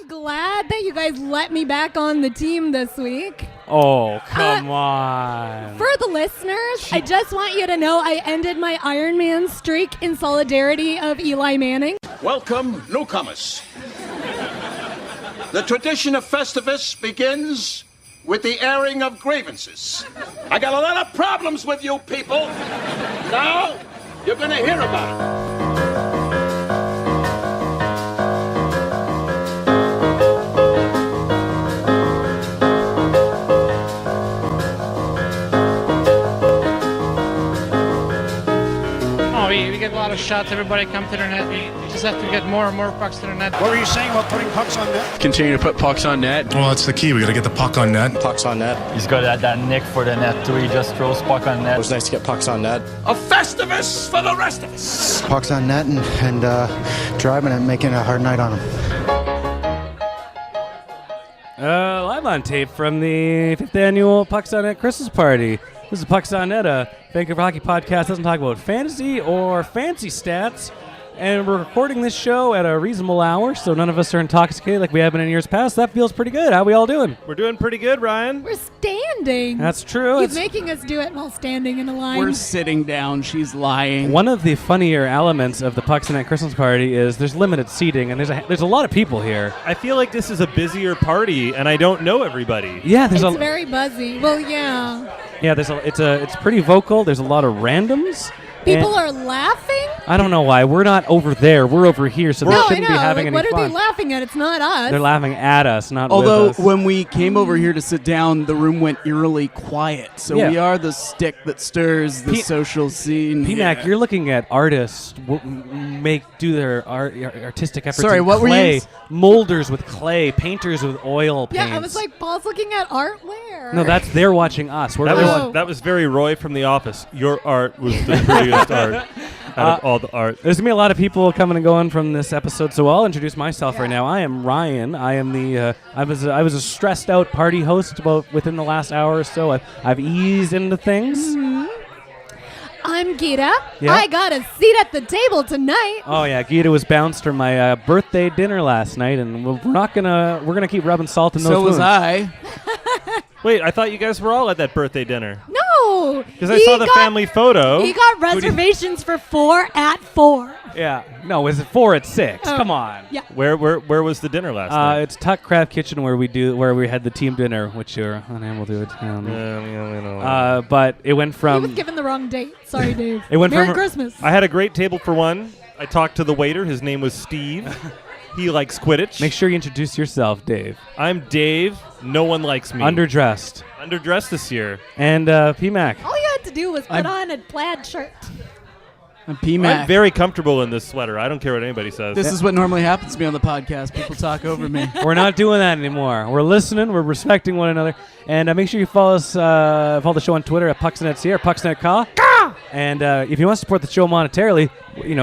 glad that you guys let me back on the team this week. Oh, come on. For the listeners, I just want you to know I ended my Iron Man streak in solidarity of Eli Manning. Welcome, newcomers. The tradition of Festivus begins with the airing of grievances. I got a lot of problems with you people. Now, you're going to hear about it. We get a lot of shots. Everybody come to their net. We just have to get more and more pucks to their net. What were you saying about putting pucks on net? Continue to put pucks on net. Well, that's the key. We got to get the puck on net. Pucks on net. He's got that nick for the net too. He just throws puck on net. It was nice to get pucks on net. A Festivus for the rest of us. Pucks on net and driving and making a hard night on them. Live on tape from the 5th annual Pucks on Net Christmas party. This is Pucks on Net, a Vancouver hockey podcast. Doesn't talk about fantasy or fancy stats. And we're recording this show at a reasonable hour, so none of us are intoxicated like we have been in years past. That feels pretty good. How we all doing? We're doing pretty good, Ryan. We're standing. That's true. He's making us do it while standing in a line. We're sitting down. She's lying. One of the funnier elements of the Pucks on Net Christmas party is there's limited seating, and there's a lot of people here. I feel like this is a busier party, and I don't know everybody. Yeah, it's very buzzy. Well, yeah. Yeah, it's pretty vocal. There's a lot of randoms. People are laughing? I don't know why. We're not over there. We're over here, so they shouldn't be having any what fun. What are they laughing at? It's not us. They're laughing at us, not Although, with us. when we came over here to sit down, the room went eerily quiet. So we are the stick that stirs the social scene. PMAC, you're looking at artists do their artistic efforts. Sorry, what clay, were you? Molders with clay, painters with oil paints. Yeah, I was like, Paul's looking at art where? No, they're watching us. That was very Roy from The Office. Your art was the prettiest art out of all the art. There's gonna be a lot of people coming and going from this episode, so I'll introduce myself right now. I am Ryan. I am the I was a stressed out party host about within the last hour or so. I've eased into things. Mm-hmm. I'm Geeta. Yeah? I got a seat at the table tonight. Oh yeah, Geeta was bounced from my birthday dinner last night, and we're gonna keep rubbing salt in those wounds. So was I. Wait, I thought you guys were all at that birthday dinner. No, because I saw the family photo. He got reservations for 4 at 4. Yeah, no, was it 4 at 6? Come on. Yeah. Where was the dinner last night? It's Tuck Craft Kitchen where we had the team dinner, which you're unable to attend. But it went from. He was given the wrong date. Sorry, Dave. It went Merry from Christmas. I had a great table for one. I talked to the waiter. His name was Steve. He likes Quidditch. Make sure you introduce yourself, Dave. I'm Dave. No one likes me. Underdressed this year. And PMAC. All you had to do was put on a plaid shirt. I'm PMAC. I'm very comfortable in this sweater. I don't care what anybody says. This is what normally happens to me on the podcast. People talk over me. We're not doing that anymore. We're listening. We're respecting one another. And make sure you follow us, follow the show on Twitter at PucksNetCA or PucksNetCa. And if you want to support the show monetarily,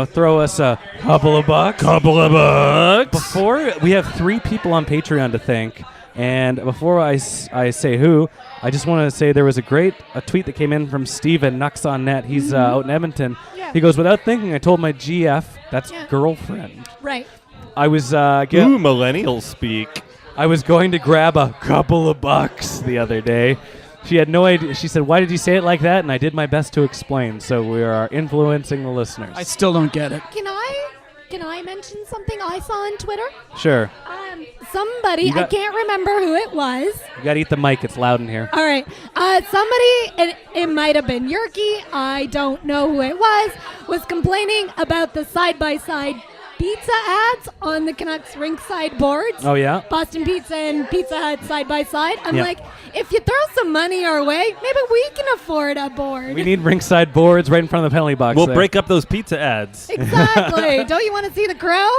throw us a couple of bucks. Before we have 3 people on Patreon to thank. And before I say who, I just want to say there was a tweet that came in from Steven Nux on Net. He's out in Edmonton. Yeah. He goes, without thinking, I told my GF, that's girlfriend. Right. I was Ooh, millennials speak. I was going to grab a couple of bucks the other day. She had no idea. She said, why did you say it like that? And I did my best to explain. So we are influencing the listeners. I still don't get it. Can I mention something I saw on Twitter? Sure. Somebody, I can't remember who it was. You got to eat the mic. It's loud in here. All right. Somebody, it might have been Yerky, I don't know who it was complaining about the side-by-side pizza ads on the Canucks rinkside boards. Oh, yeah? Boston Pizza and Pizza Hut side by side. I'm like, if you throw some money our way, maybe we can afford a board. We need rinkside boards right in front of the penalty box. We'll break up those pizza ads. Exactly. Don't you want to see the crow?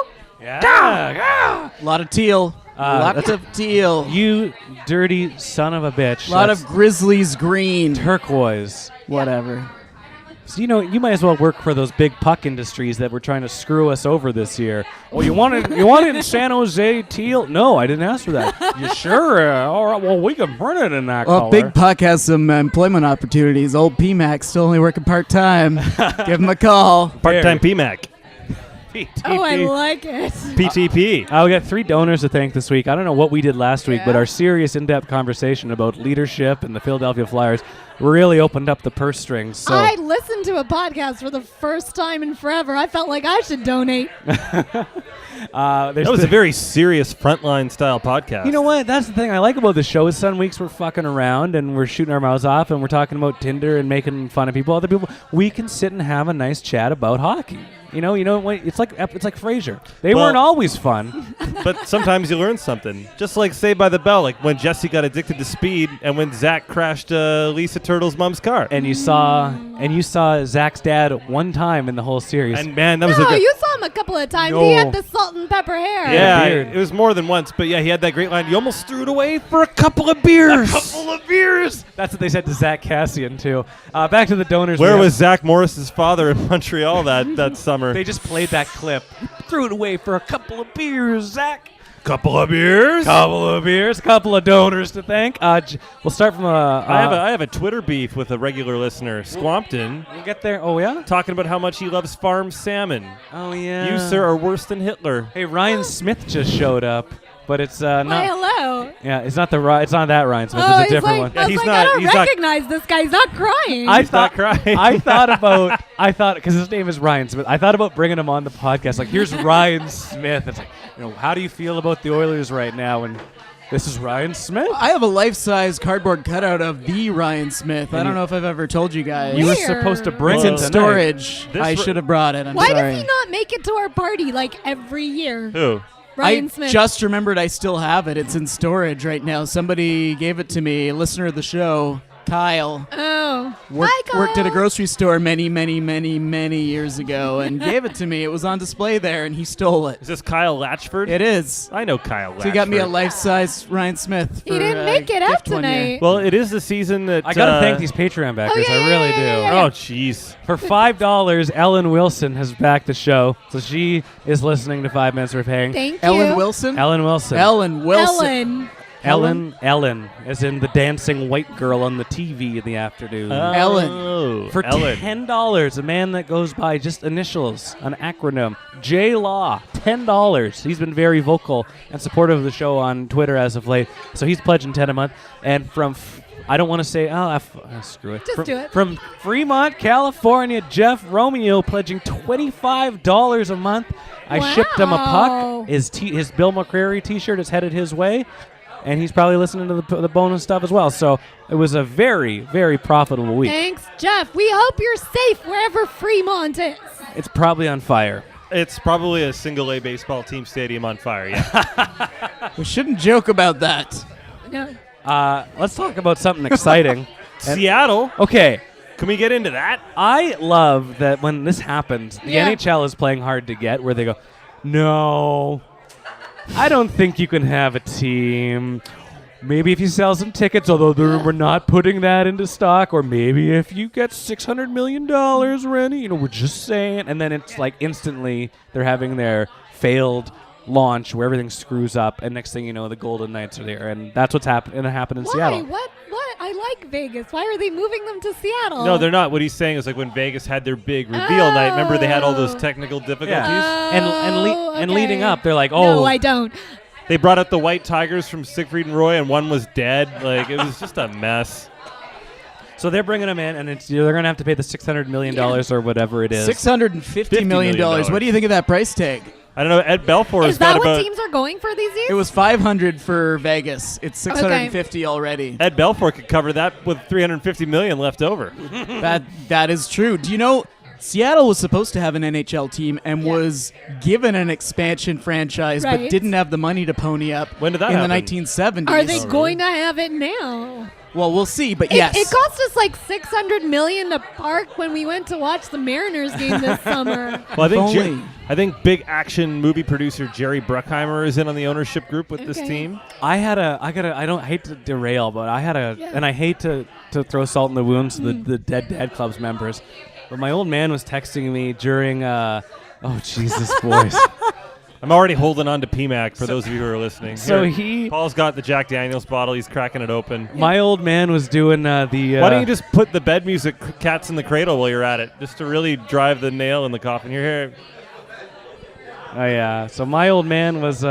Yeah. A lot of teal. Lots of teal. You dirty son of a bitch. A lot of Grizzlies green. Turquoise. Whatever. So, you might as well work for those big puck industries that were trying to screw us over this year. Oh, you want it in San Jose teal? No, I didn't ask for that. You sure? All right, well, we can print it in that color. Big Puck has some employment opportunities. Old PMAC still only working part-time. Give him a call. Part-time PMAC. Oh, I like it. PTP. We got 3 donors to thank this week. I don't know what we did last week, but our serious in-depth conversation about leadership and the Philadelphia Flyers really opened up the purse strings. So I listened to a podcast for the first time in forever. I felt like I should donate. That was a very serious frontline style podcast. You know what? That's the thing I like about the show is some weeks we're fucking around and we're shooting our mouths off and we're talking about Tinder and making fun of people, other people. We can sit and have a nice chat about hockey. You know, it's like Frasier. They weren't always fun. But sometimes you learn something. Just like Saved by the Bell, like when Jesse got addicted to speed and when Zach crashed Lisa Turtle's mom's car. And you saw Zach's dad one time in the whole series. And man, that was a No, good... you saw him a couple of times. No. He had the salt and pepper hair. Yeah, beard. it was more than once, but yeah, he had that great line. You almost threw it away for a couple of beers. That's what they said to Zach Cassian too. Back to the donors. Where was Zach Morris's father in Montreal that summer? They just played that clip. Threw it away for a couple of beers, Zach. Couple of beers. Couple of donors to thank. We'll start from I have a Twitter beef with a regular listener, Squampton. We'll get there. Oh yeah. Talking about how much he loves farm salmon. Oh yeah. You, sir, are worse than Hitler. Hey, Ryan Smith just showed up, but it's not. Why, hello. Yeah, it's not it's not that Ryan Smith. Oh, It's a different one. I was like, I don't recognize this guy. He's not crying. I not crying. I thought because his name is Ryan Smith. I thought about bringing him on the podcast. Like, here's Ryan Smith. It's like, how do you feel about the Oilers right now? And this is Ryan Smith. I have a life-size cardboard cutout of the Ryan Smith. I don't know if I've ever told you guys. You were supposed to bring It's it in tonight. storage. This I should have brought it. I'm Why sorry. does he not make it to our party like every year? Who? Ryan I Smith. just remembered I still have it. It's in storage right now. Somebody gave it to me, a listener of the show, Kyle. Oh. Hi, Kyle. Worked at a grocery store many, many, many, many years ago and gave it to me. It was on display there, and he stole it. Is this Kyle Latchford? It is. I know Kyle Latchford. So he got me a life-size Ryan Smith. He didn't make it up tonight. Well, it is the season that... I gotta thank these Patreon backers. yeah, I really do. yeah. Oh, jeez. For $5, Ellen Wilson has backed the show, so she is listening to 5 Minutes We're Paying. Thank you. Ellen Wilson? Ellen Wilson. Ellen Wilson. Ellen, as in the dancing white girl on the TV in the afternoon. Ellen. For Ellen. $10, a man that goes by just initials, an acronym, J Law, $10. He's been very vocal and supportive of the show on Twitter as of late, so he's pledging 10 a month. And from, I don't want to say, screw it. Just do it. From Fremont, California, Jeff Romeo pledging $25 a month. I shipped him a Wow. puck. His Bill McCrary T-shirt is headed his way. And he's probably listening to the bonus stuff as well. So it was a very, very profitable week. Thanks, Jeff. We hope you're safe wherever Fremont is. It's probably on fire. It's probably a single-A baseball team stadium on fire, yeah. We shouldn't joke about that. No. Let's talk about something exciting. Seattle? Okay. Can we get into that? I love that when this happens, the Yeah. NHL is playing hard to get, where they go, no, I don't think you can have a team. Maybe if you sell some tickets, although we're not putting that into stock, or maybe if you get $600 million, Rennie, we're just saying. And then it's like instantly they're having their failed launch where everything screws up, and next thing you know, the Golden Knights are there, and that's what's happened in Why? Seattle. What? I like Vegas. Why are they moving them to Seattle? No, they're not. What he's saying is like when Vegas had their big reveal night, remember they had all those technical difficulties? And leading up, they're like, No, I don't. They brought out the White Tigers from Siegfried and Roy, and one was dead. Like, it was just a mess. So they're bringing them in, and they're going to have to pay the $600 million or whatever it is. $650 million. What do you think of that price tag? I don't know. Ed Belfour has Is that got what about... teams are going for these years? It was $500 for Vegas. It's $650 already. Ed Belfour could cover that with $350 million left over. That is true. Do you know Seattle was supposed to have an NHL team and was given an expansion franchise, but Right. didn't have the money to pony up When did that in happen? the 1970s. Are they going to have it now? Well, we'll see, but yes. It cost us like $600 million to park when we went to watch the Mariners game this summer. Well, only. I think big action movie producer Jerry Bruckheimer is in on the ownership group with this team. I hate to derail, but and I hate to throw salt in the wounds to the Dead Dad Club's members, but my old man was texting me during, oh, Jesus, boys. I'm already holding on to PMAC for those of you who are listening. So Paul's got the Jack Daniels bottle. He's cracking it open. My old man was doing the... Why don't you just put the bed music, Cats in the Cradle, while you're at it, just to really drive the nail in the coffin. Here. So my old man was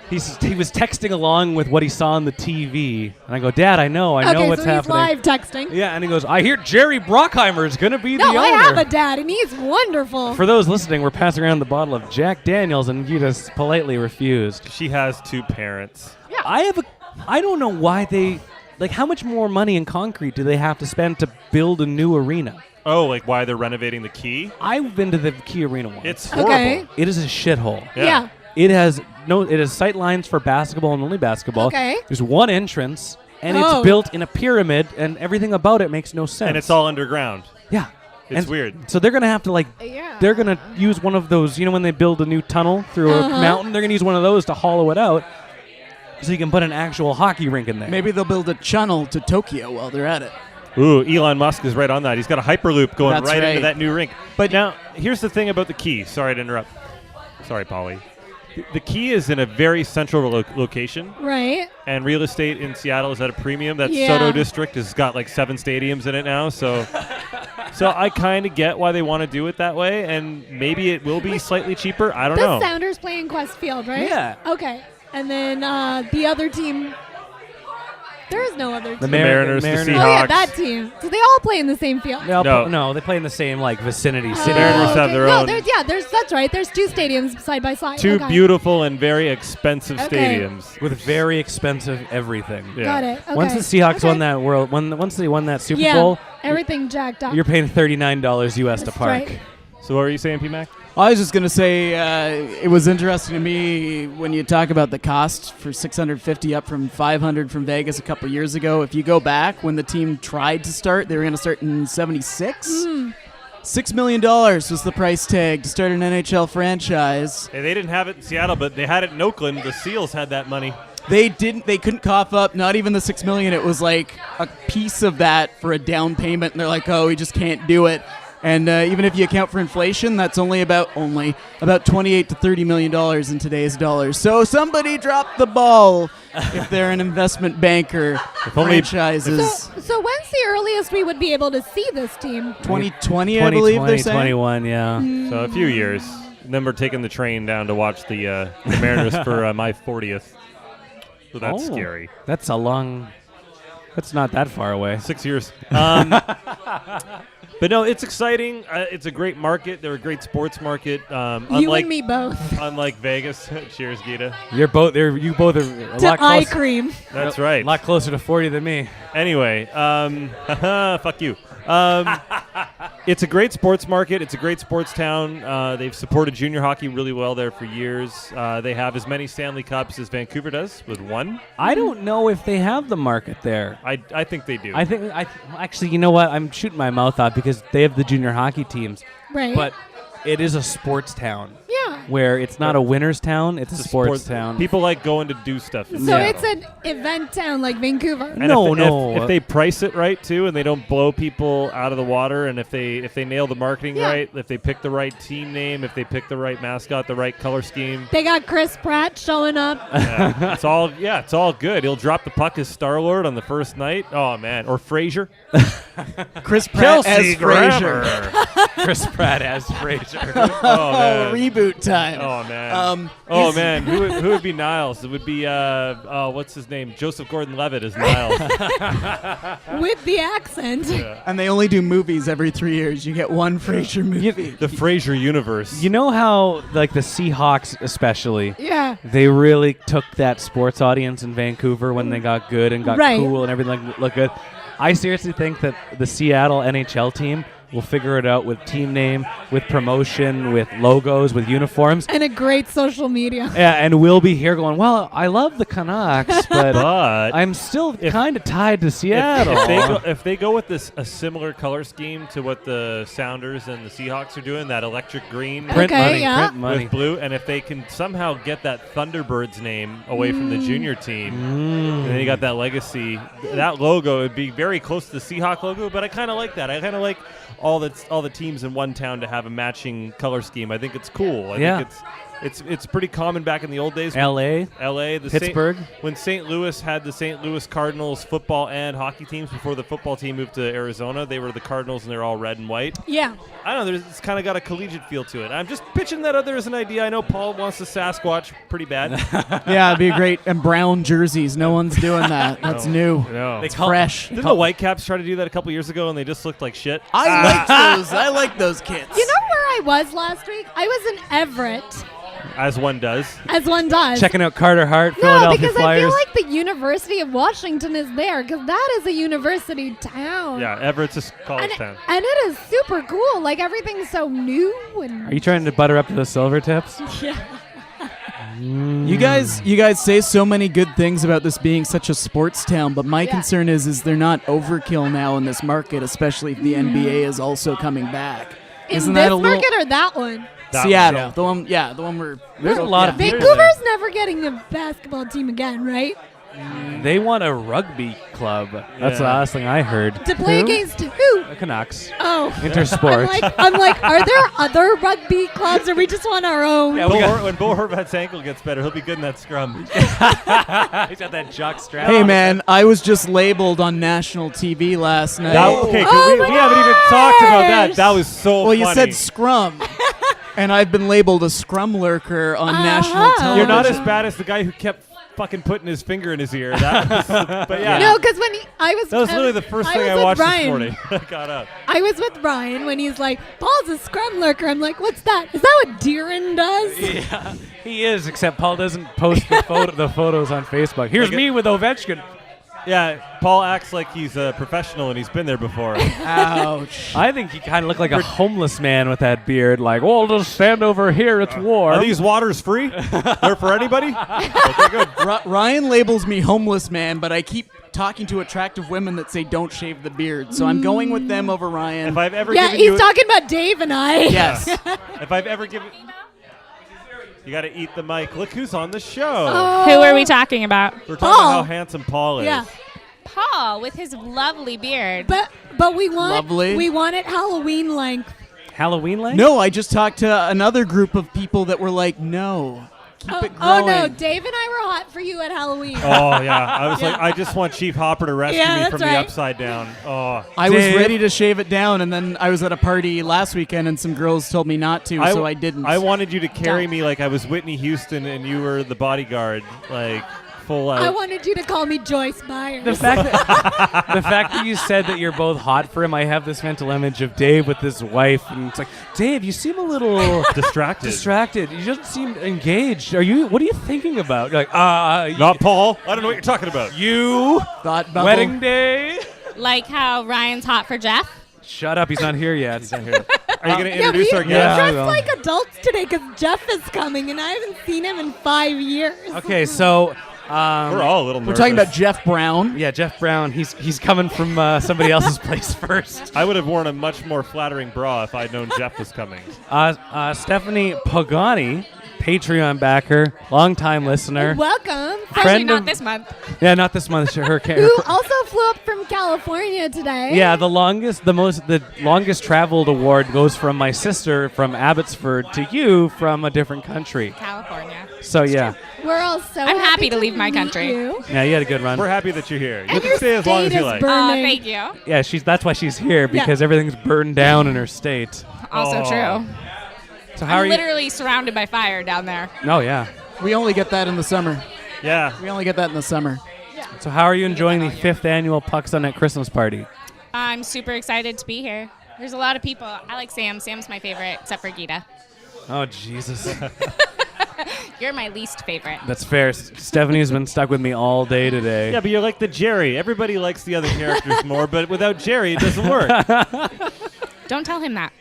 he was texting along with what he saw on the TV, and I go, Dad, I know what's so happening. he's live texting. Yeah, and he goes, I hear Jerry Brockheimer is going to be the owner. No, I have a dad, and he's wonderful. For those listening, we're passing around the bottle of Jack Daniels, and you just politely refused. She has 2 parents. Yeah. I don't know why they, how much more money in concrete do they have to spend to build a new arena? Oh, like why they're renovating the Key? I've been to the Key Arena once. It's horrible. Okay. It is a shithole. Yeah. It has sight lines for basketball and only basketball. Okay. There's one entrance, and it's built in a pyramid, and everything about it makes no sense. And it's all underground. Yeah. It's weird. So they're going to have to, they're going to use one of those, when they build a new tunnel through a mountain, they're going to use one of those to hollow it out so you can put an actual hockey rink in there. Maybe they'll build a channel to Tokyo while they're at it. Ooh, Elon Musk is right on that. He's got a Hyperloop going That's right right. into that new rink. But now, here's the thing about the Key. Sorry to interrupt. Sorry, Polly. The Key is in a very central location. Right. And real estate in Seattle is at a premium. That Yeah. Soto district has got 7 stadiums in it now. So I kind of get why they want to do it that way. And maybe it will be slightly cheaper. I don't know. The Sounders play in Quest Field, right? Yeah. Okay. And then the other team. There is no other team. The Mariners, the Seahawks. Oh, yeah, that team. So they all play in the same field. No, they play in the same vicinity city. Mariners have their own. That's right. There's 2 stadiums side by side. 2 Okay. beautiful and very expensive Okay. stadiums with very expensive everything. Yeah. Got it. Okay. Once the Seahawks won that once they won that Super Yeah, Bowl, everything jacked up. you're paying $39 US to That's park. right. So what were you saying, P-Mac? I was just going to say it was interesting to me when you talk about the cost for $650 up from $500 from Vegas a couple years ago. If you go back when the team tried to start, they were going to start in '76. $6 million was the price tag to start an NHL franchise. Hey, they didn't have it in Seattle, but they had it in Oakland. The Seals had that money. They couldn't cough up not even the $6 million. It was like a piece of that for a down payment, and they're like, oh, we just can't do it. And even if you account for inflation, that's only about $28 to $30 million in today's dollars. So somebody dropped the ball if they're an investment banker. Franchises. So when's the earliest we would be able to see this team? 2020, I believe they're saying. 2021, yeah. So a few years. And then we're taking the train down to watch the Mariners for my 40th. So that's scary. That's that's not that far away. 6 years. But no, it's exciting. It's a great market. They're a great sports market. You and me both. Unlike Vegas. Cheers, Geeta. You both are a to lot eye closer. cream. That's right. A lot closer to 40 than me. Anyway, fuck you. It's a great sports market. It's a great sports town. They've supported junior hockey really well there for years. They have as many Stanley Cups as Vancouver does, with 1. I don't know if they have the market there. I think they do. Actually, you know what? I'm shooting my mouth out because they have the junior hockey teams. Right. But it is a sports town. Yeah. Where it's not a winner's town, it's a sports town. People like going to do stuff. So it's an event town like Vancouver. And if they price it right too, and they don't blow people out of the water, and if they nail the marketing right, if they pick the right team name, if they pick the right mascot, the right color scheme. They got Chris Pratt showing up. Yeah, it's all good. He'll drop the puck as Star-Lord on the first night. Oh man, or Frazier. Chris Pratt as Frazier. Chris Pratt as Frazier. Oh man. Reboot time. Oh man. Who would be Niles? It would be what's his name? Joseph Gordon-Levitt as Niles. With the accent. Yeah. And they only do movies every 3 years. You get one Frazier movie. The Frazier universe. You know how the Seahawks especially, Yeah. they really took that sports audience in Vancouver when they got good and got cool and everything looked good. I seriously think that the Seattle NHL team will figure it out with team name, with promotion, with logos, with uniforms. And a great social media. Yeah, and we'll be here going, well, I love the Canucks, but I'm still kind of tied to Seattle. If they go with a similar color scheme to what the Sounders and the Seahawks are doing, that electric green print money with blue, and if they can somehow get that Thunderbirds name away from the junior team, and then you got that legacy, that logo would be very close to the Seahawk logo, but I kind of like that. I kind of like all the teams in one town to have a matching color scheme. I think it's cool. I think It's pretty common back in the old days. L.A., Pittsburgh. Pittsburgh. When St. Louis had the St. Louis Cardinals football and hockey teams before the football team moved to Arizona, they were the Cardinals and they're all red and white. Yeah. I don't know. It's kind of got a collegiate feel to it. I'm just pitching that other as an idea. I know Paul wants the Sasquatch pretty bad. Yeah, it'd be great. And brown jerseys. No one's doing that. That's new. No. It's fresh. Didn't the Whitecaps try to do that a couple years ago and they just looked like shit? I liked those. I like those kits. You know where I was last week? I was in Everett. As one does. As one does. Checking out Carter Hart, No, Philadelphia because Flyers. I feel like the University of Washington is there, because that is a university town. Yeah, Everett's a college and, town. and it is super cool. Like, everything's so new. And Are you trying to butter up to the silver tips? yeah. You guys say so many good things about this being such a sports town, but my concern is they're not overkill now in this market, especially if the NBA is also coming back. In this market or that one? Seattle. The one where There's a lot of Vancouver's never getting a basketball team again, right? They want a rugby club. That's the last thing I heard. To play against who? The Canucks. Oh. Intersports. I'm like, are there other rugby clubs, or we just want our own? Yeah, when Bo Horvat's ankle gets better, he'll be good in that scrum. He's got that jock strap. Hey, man, I was just labeled on national TV last night. We haven't even talked about that. That was so funny. Well, you said scrum. And I've been labeled a scrum lurker on national television. You're not as bad as the guy who kept fucking putting his finger in his ear. But yeah. No, because that was literally the first thing I watched this morning. I got up. I was with Ryan when he's like, Paul's a scrum lurker. I'm like, what's that? Is that what Deeren does? Yeah, he is, except Paul doesn't post the photos on Facebook. Here's me with Ovechkin. Yeah, Paul acts like he's a professional and he's been there before. Ouch. I think he kind of looked like a homeless man with that beard. Like, well, just stand over here. It's warm. Are these waters free? They're for anybody? Okay, good. Ryan labels me homeless man, but I keep talking to attractive women that say don't shave the beard. So I'm going with them over Ryan. If I've ever he's talking about Dave and I. Yes. If I've ever given... You got to eat the mic. Look who's on the show. Who are we talking about? We're talking about how handsome Paul is. Yeah. Paul with his lovely beard. But we want it Halloween length. Halloween length? No, I just talked to another group of people that were like, no. Keep it growing. Oh, no. Dave and I were hot for you at Halloween. Oh, yeah. I was like, I just want Chief Hopper to rescue me from the right. upside down. Oh, I was ready to shave it down, and then I was at a party last weekend, and some girls told me not to, so I didn't. I wanted you to carry me like I was Whitney Houston and you were the bodyguard, like full out. I wanted you to call me Joyce Byers. The fact that you said that you're both hot for him, I have this mental image of Dave with his wife, and it's like, Dave, you seem a little distracted. You just seem engaged. What are you thinking about? You're like, not Paul. I don't know what you're talking about. You thought bubble. Wedding day. Like how Ryan's hot for Jeff. Shut up. He's not here yet. Are you going to introduce our we guest? dressed like adults today because Jeff is coming, and I haven't seen him in 5 years. Okay, so... we're all a little nervous. We're talking about Jeff Brown. Yeah, Jeff Brown. He's coming from somebody else's place first. I would have worn a much more flattering bra if I'd known Jeff was coming. Stephanie Pagani, Patreon backer, longtime listener. Welcome. Actually, not this month. Yeah, not this month. Who also flew up from California today. Yeah, the longest traveled award goes from my sister from Abbotsford to you from a different country. California. So yeah. We're all so I'm happy to leave my country. Yeah, you had a good run. We're happy that you're here. You And can your stay as long as state you is like. burning. Thank you. Yeah, that's why she's here, because everything's burned down in her state. Also true. So how I'm literally surrounded by fire down there. Oh yeah. We only get that in the summer. Yeah. We only get that in the summer. So how are you enjoying the 5th annual Pucks on Net Christmas party? I'm super excited to be here. There's a lot of people. I like Sam. Sam's my favorite, except for Geeta. Oh Jesus. You're my least favorite. That's fair. Stephanie's been stuck with me all day today. Yeah, but you're like the Jerry. Everybody likes the other characters more, but without Jerry, it doesn't work. Don't tell him that.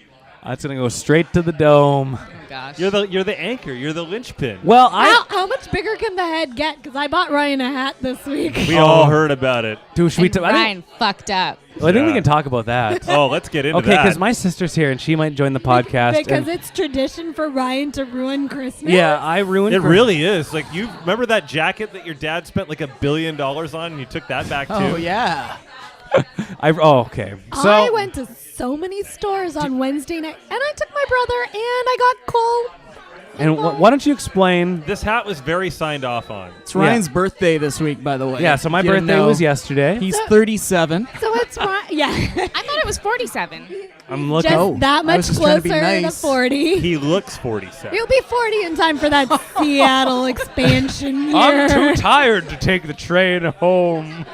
That's gonna go straight to the dome. Oh gosh. You're the anchor. You're the linchpin. Well, how much bigger can the head get? Because I bought Ryan a hat this week. We all heard about it. Dude, should we Ryan fucked up. I think we can talk about that. Oh, let's get into that. Okay, because my sister's here and she might join the podcast. Because it's tradition for Ryan to ruin Christmas. Yeah, I ruined it. Really is. Like, you remember that jacket that your dad spent like $1 billion on, and you took that back too? Oh yeah. Okay. So I went to so many stores on Wednesday night, and I took my brother, and I got Cole And why don't you explain? This hat was very signed off on. It's Ryan's birthday this week, by the way. Yeah, so my If you didn't birthday know. was yesterday. He's 37. So it's Ryan. Yeah. I thought it was 47. I'm looking. Just that I much was just trying to be closer to nice. 40. He looks 47. He'll be 40 in time for that Seattle expansion year. I'm too tired to take the train home.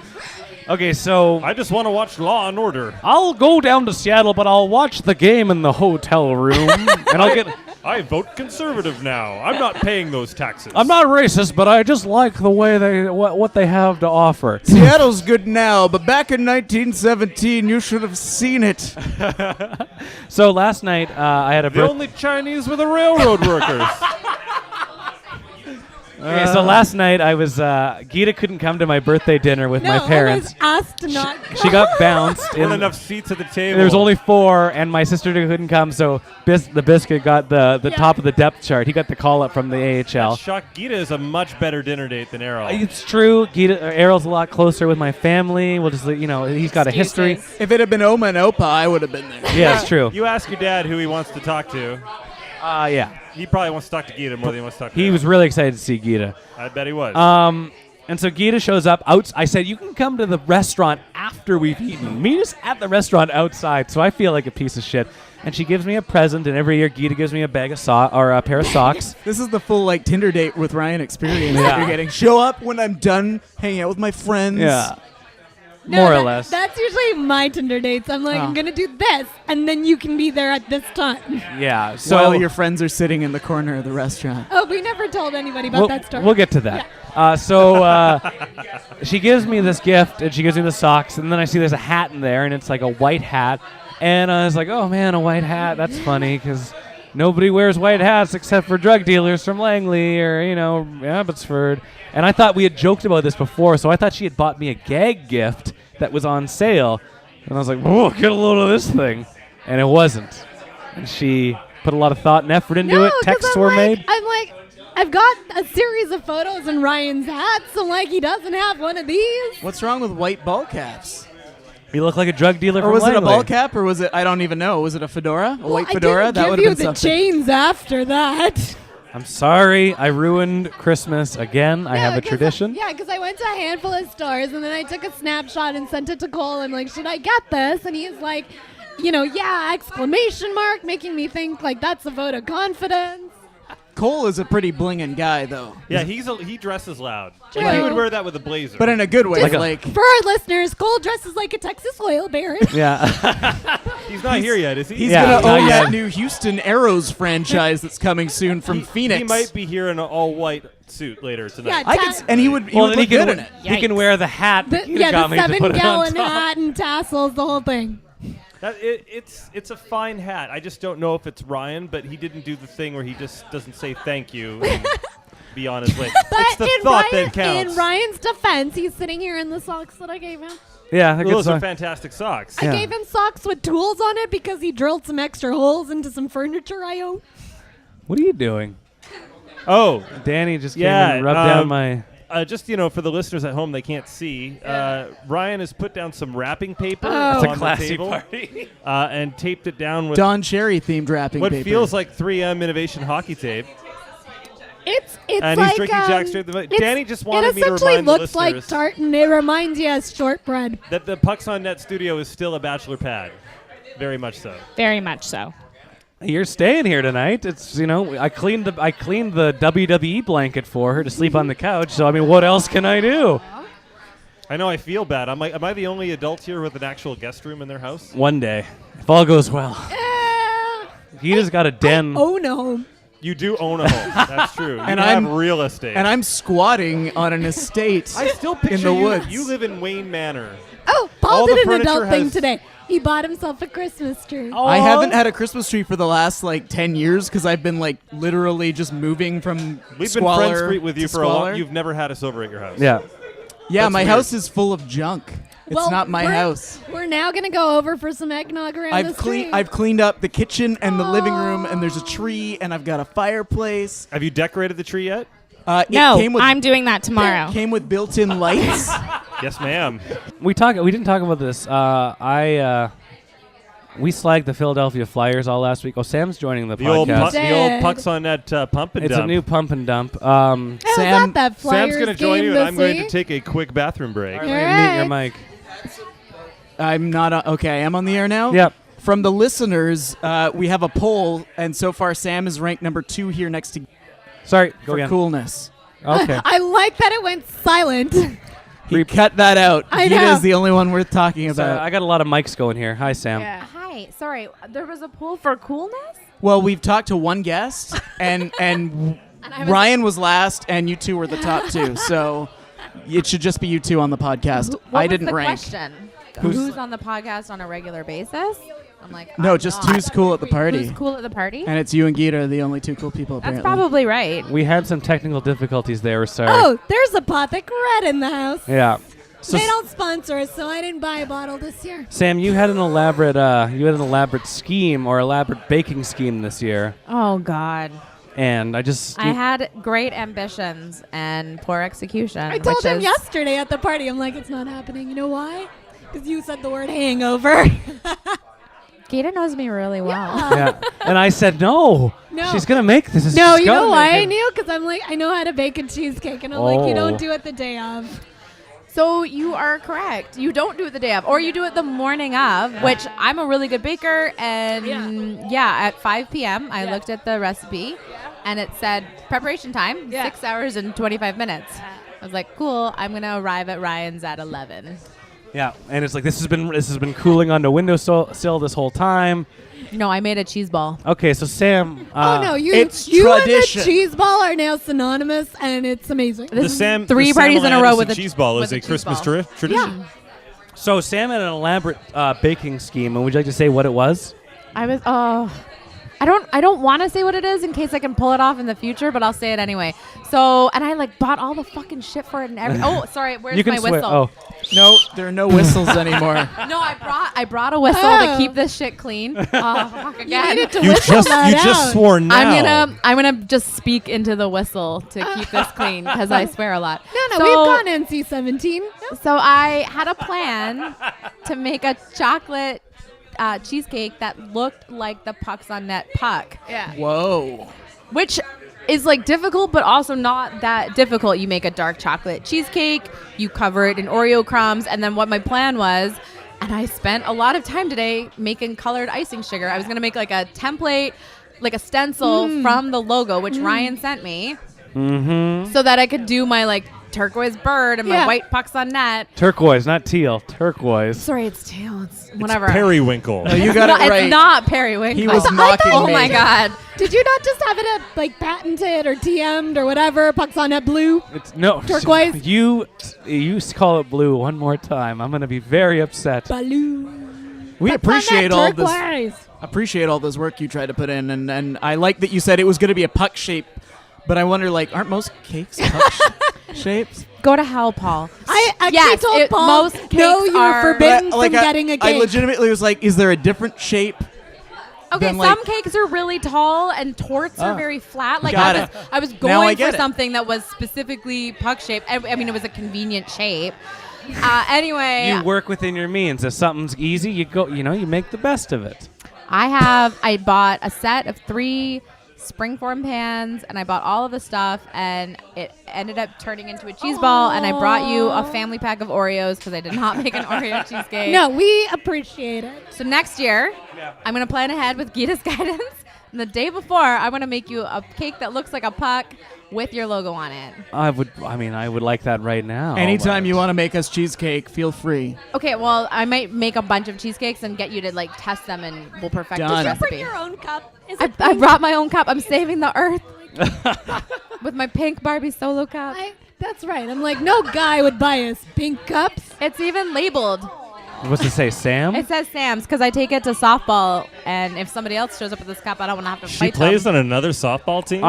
Okay, so I just want to watch Law and Order. I'll go down to Seattle, but I'll watch the game in the hotel room, and I'll get. I vote conservative now. I'm not paying those taxes. I'm not racist, but I just like the way they what they have to offer. Seattle's good now, but back in 1917, you should have seen it. So last night I had a The only Chinese were the railroad workers. Okay, so last night I was Geeta couldn't come to my birthday dinner with my parents. I was asked to not. She got bounced. Not enough seats at the table. There was only 4, and my sister couldn't come, so the biscuit got the top of the depth chart. He got the call up from the AHL. Shock. Geeta is a much better dinner date than Errol. It's true. Errol's a lot closer with my family. We'll just, he's got a history. If it had been Oma and Opa, I would have been there. Yeah, it's true. You ask your dad who he wants to talk to. Yeah. He probably wants to talk to Geeta more than he wants to talk to He Errol. was really excited to see Geeta. I bet he was. And so Geeta shows up. I said, you can come to the restaurant after we've eaten. Meet us at the restaurant outside. So I feel like a piece of shit. And she gives me a present, and every year Geeta gives me a bag of a pair of socks. This is the full Tinder date with Ryan experience Yeah. that you're getting. Show up when I'm done hanging out with my friends. Yeah. No, More or less. That's usually my Tinder dates. I'm like, I'm going to do this, and then you can be there at this time. Yeah. So While your friends are sitting in the corner of the restaurant. Oh, we never told anybody about that story. We'll get to that. She gives me this gift, and she gives me the socks, and then I see there's a hat in there, and it's like a white hat. And I was like, oh, man, a white hat. That's funny, because nobody wears white hats except for drug dealers from Langley or, Abbotsford. And I thought we had joked about this before, so I thought she had bought me a gag gift that was on sale. And I was like, whoa, get a load of this thing. And it wasn't. And she put a lot of thought and effort into it. Texts were made. I'm like, I've got a series of photos in Ryan's hats. I'm like, he doesn't have one of these. What's wrong with white ball caps? You look like a drug dealer Or from was it a Langley. ball cap, or was it, I don't even know, was it a fedora? A white I fedora? didn't That give would you have been the something. chains after that. I'm sorry. I ruined Christmas again. I have a tradition. Yeah, because I went to a handful of stores, and then I took a snapshot and sent it to Cole. I'm like, should I get this? And he's like, exclamation mark, making me think like that's a vote of confidence. Cole is a pretty blingin' guy, though. Yeah, he dresses loud. True. Like, he would wear that with a blazer. But in a good way. For our listeners, Cole dresses like a Texas oil baron. Yeah. He's not here yet, is he? He's Yeah, going to not own yet. that new Houston Arrows franchise that's coming soon from Phoenix. He might be here in an all-white suit later tonight. Yeah, and he would then look he good can, in it. he can wear the hat. The that Geeta got me to put it on 7-gallon top. hat and tassels, the whole thing. It's a fine hat. I just don't know if it's Ryan, but he didn't do the thing where he just doesn't say thank you and be on his way. It's the thought that counts. In Ryan's defense, he's sitting here in the socks that I gave him. Yeah, I Those guess are fantastic socks. I gave him socks with tools on it because he drilled some extra holes into some furniture I own. What are you doing? Oh, Danny just came yeah, and rubbed down my... just, for the listeners at home, they can't see. Ryan has put down some wrapping paper It's a on classy the table party. and taped it down with Don Cherry themed wrapping what paper. feels like 3M Innovation hockey tape. It's And like he's drinking Jack straight to the it's- Danny just wanted me to It essentially remind the looks like listeners tartan. It reminds you of shortbread. that the Pucks on Net studio is still a bachelor pad. Very much so. Very much so. You're staying here tonight. It's I cleaned the WWE blanket for her to sleep on the couch. So what else can I do? I know I feel bad. Am I the only adult here with an actual guest room in their house? One day, if all goes well. Geeta's got a den. Oh no. You do own a home. That's true. You And have I'm- real estate. And I'm squatting on an estate I still picture in the you. woods. You live in Wayne Manor. Oh, All Paul the did an furniture adult thing has- today. He bought himself a Christmas tree. I haven't had a Christmas tree for the last 10 years because I've been literally just moving from We've squalor been friends with you to for a long. squalor. You've never had us over at your house. Yeah. Yeah, That's my weird. house is full of junk. It's Well, not my we're- house. We're now gonna go over for some eggnog around the street. I've cleaned up the kitchen and the living room, and there's a tree, and I've got a fireplace. Have you decorated the tree yet? No, it came with, I'm doing that tomorrow. Came with built-in lights. Yes, ma'am. We didn't talk about this. We slagged the Philadelphia Flyers all last week. Oh, Sam's joining the The old, podcast. the old pucks on net pump and It's dump. a new pump and dump. I was at that Flyers Sam's going to join game you, this and I'm going to week. take a quick bathroom break. All right, mute your mic. I'm not okay. I am on the air now. Yep. From the listeners, we have a poll, and so far Sam is ranked number 2 here next to. Sorry, go for again. coolness. Okay. I like that it went silent. He cut that out. I Geeta know. is the only one worth talking So about. I got a lot of mics going here. Hi, Sam. Hi. Sorry. There was a poll for coolness? Well, we've talked to one guest, and Ryan was last, and you two were the top 2. So it should just be you two on the podcast. What I was didn't the rank. question? Who's on the podcast on a regular basis? I'm like, No, I'm just not. who's cool at the party. Who's cool at the party? And it's you and Geeta are the only 2 cool people, That's apparently. probably right. We had some technical difficulties there. We're sorry. Oh, there's a Pothic Red in the house. Yeah. So They don't sponsor us, so I didn't buy a bottle this year. Sam, you had an elaborate scheme or elaborate baking scheme this year, Oh, God. and I just I had great ambitions and poor execution. I told which him is yesterday at the party. I'm like, it's not happening. You know why? Because you said the word hangover. Geeta knows me really well. yeah. And I said no. No. She's gonna make this. No, She's you know gonna why make I it. knew? Because I'm like, I know how to bake a cheesecake. And I'm like, you Oh. don't do it the day of. So you are correct. You don't do it the day of, or you do it the morning of, which I'm a really good baker. And at 5 p.m., I looked at the recipe, and it said preparation time, 6 hours and 25 minutes. I was like, cool. I'm gonna arrive at Ryan's at 11. Yeah, and it's like this has been cooling on the windowsill this whole time. No, I made a cheese ball. Okay, so Sam. Oh no, you it's and tradition. the cheese ball are now synonymous, and it's amazing. The Sam 3 the parties Sam in a row Anderson with a cheese ball with is a a cheese Christmas ball. tradition. Yeah. So Sam had an elaborate baking scheme, and would you like to say what it was? I was I don't want to say what it is in case I can pull it off in the future, but I'll say it anyway. So, and I like bought all the fucking shit for it and everything. Oh, sorry, where's You can my swear. whistle? Oh, No, there are no whistles anymore. No, I brought a whistle to keep this shit clean. Oh, fuck You again. needed to You whistle just that out. swore now. I'm gonna just speak into the whistle to keep this clean because I swear a lot. No, So- we've gone NC-17. So I had a plan to make a chocolate cheesecake that looked like the Pucks on Net puck. Yeah. Whoa. Which is like difficult, but also not that difficult. You make a dark chocolate cheesecake, you cover it in Oreo crumbs, and then what my plan was, and I spent a lot of time today making colored icing sugar. I was gonna make like a template, like a stencil from the logo, which Ryan sent me, so that I could do my like turquoise bird and my white Pucks on Net. turquoise, not teal. Turquoise. Sorry, it's teal. It's whatever. Periwinkle. No, you got it right. It's not periwinkle. He was mocking Oh me. my god. Did you not just have it like patented or TM'd or whatever? Pucks on Net blue. It's no Turquoise? You call it blue one more time. I'm gonna be very upset. Blue. We appreciate all this. Turquoise. Appreciate all this work you tried to put in, and I like that you said it was going to be a puck shape, but I wonder, like, aren't most cakes puck shapes? Go to hell, Paul. I actually Yes, told Paul, most no, cakes you're are- forbidden Like, from getting a I cake. legitimately was like, is there a different shape? Okay, Then, some like- cakes are really tall and torts are very flat. Like Got I was Now I going get for it. something that was specifically puck shaped. I mean, it was a convenient shape. Anyway, You work within your means. If something's easy, you go. You make the best of it. I bought a set of 3 springform pans, and I bought all of the stuff, and it ended up turning into a cheese ball. And I brought you a family pack of Oreos because I did not make an Oreo cheesecake. No, we appreciate it. So next year, I'm going to plan ahead with Geeta's guidance. And the day before, I'm going to make you a cake that looks like a puck with your logo on it. I would like that right now. Anytime but- you want to make us cheesecake, feel free. Okay, well, I might make a bunch of cheesecakes and get you to like test them, and we'll perfect Done. the Did you recipe. Bring your own cup. Is I it pink? brought my own cup. I'm saving the earth with my pink Barbie solo cup. That's right. I'm like, no guy would buy us pink cups. It's even labeled. What's it say, Sam? It says Sam's because I take it to softball, and if somebody else shows up with this cup, I don't want to have to She fight plays them. on another softball team?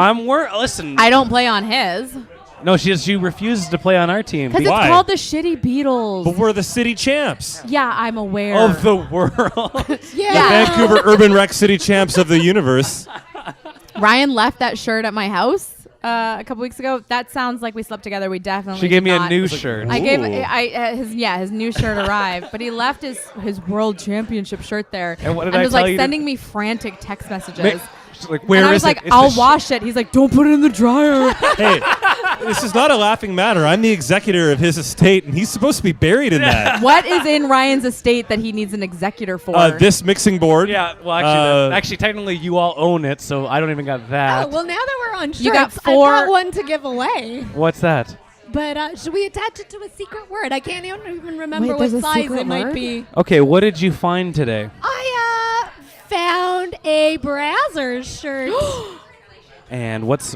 Listen. I don't play on his No, she refuses to play on our team. because it's Why? called the Shitty Beatles. But we're the city champs. Yeah, I'm aware. Of the world. Yeah. Vancouver Urban Rec City champs of the universe. Ryan left that shirt at my house, a couple weeks ago. That sounds like we slept together. We definitely. She gave did me not. a new shirt. I gave his new shirt arrived, but he left his world championship shirt there. And what did and I was tell like you sending me frantic text messages. She's like, where and I was is like, it? It's I'll the wash it. He's like, don't put it in the dryer. Hey, this is not a laughing matter. I'm the executor of his estate, and he's supposed to be buried in that. What is in Ryan's estate that he needs an executor for? This mixing board. Yeah, well, actually, technically, you all own it, so I don't even got that. Oh, well, now that we're on shirts, You got I've 4 got one to give away. What's that? But should we attach it to a secret word? I can't even remember Wait, what there's a size secret it might word? be. Okay, what did you find today? I found a Brazzers shirt. And what's...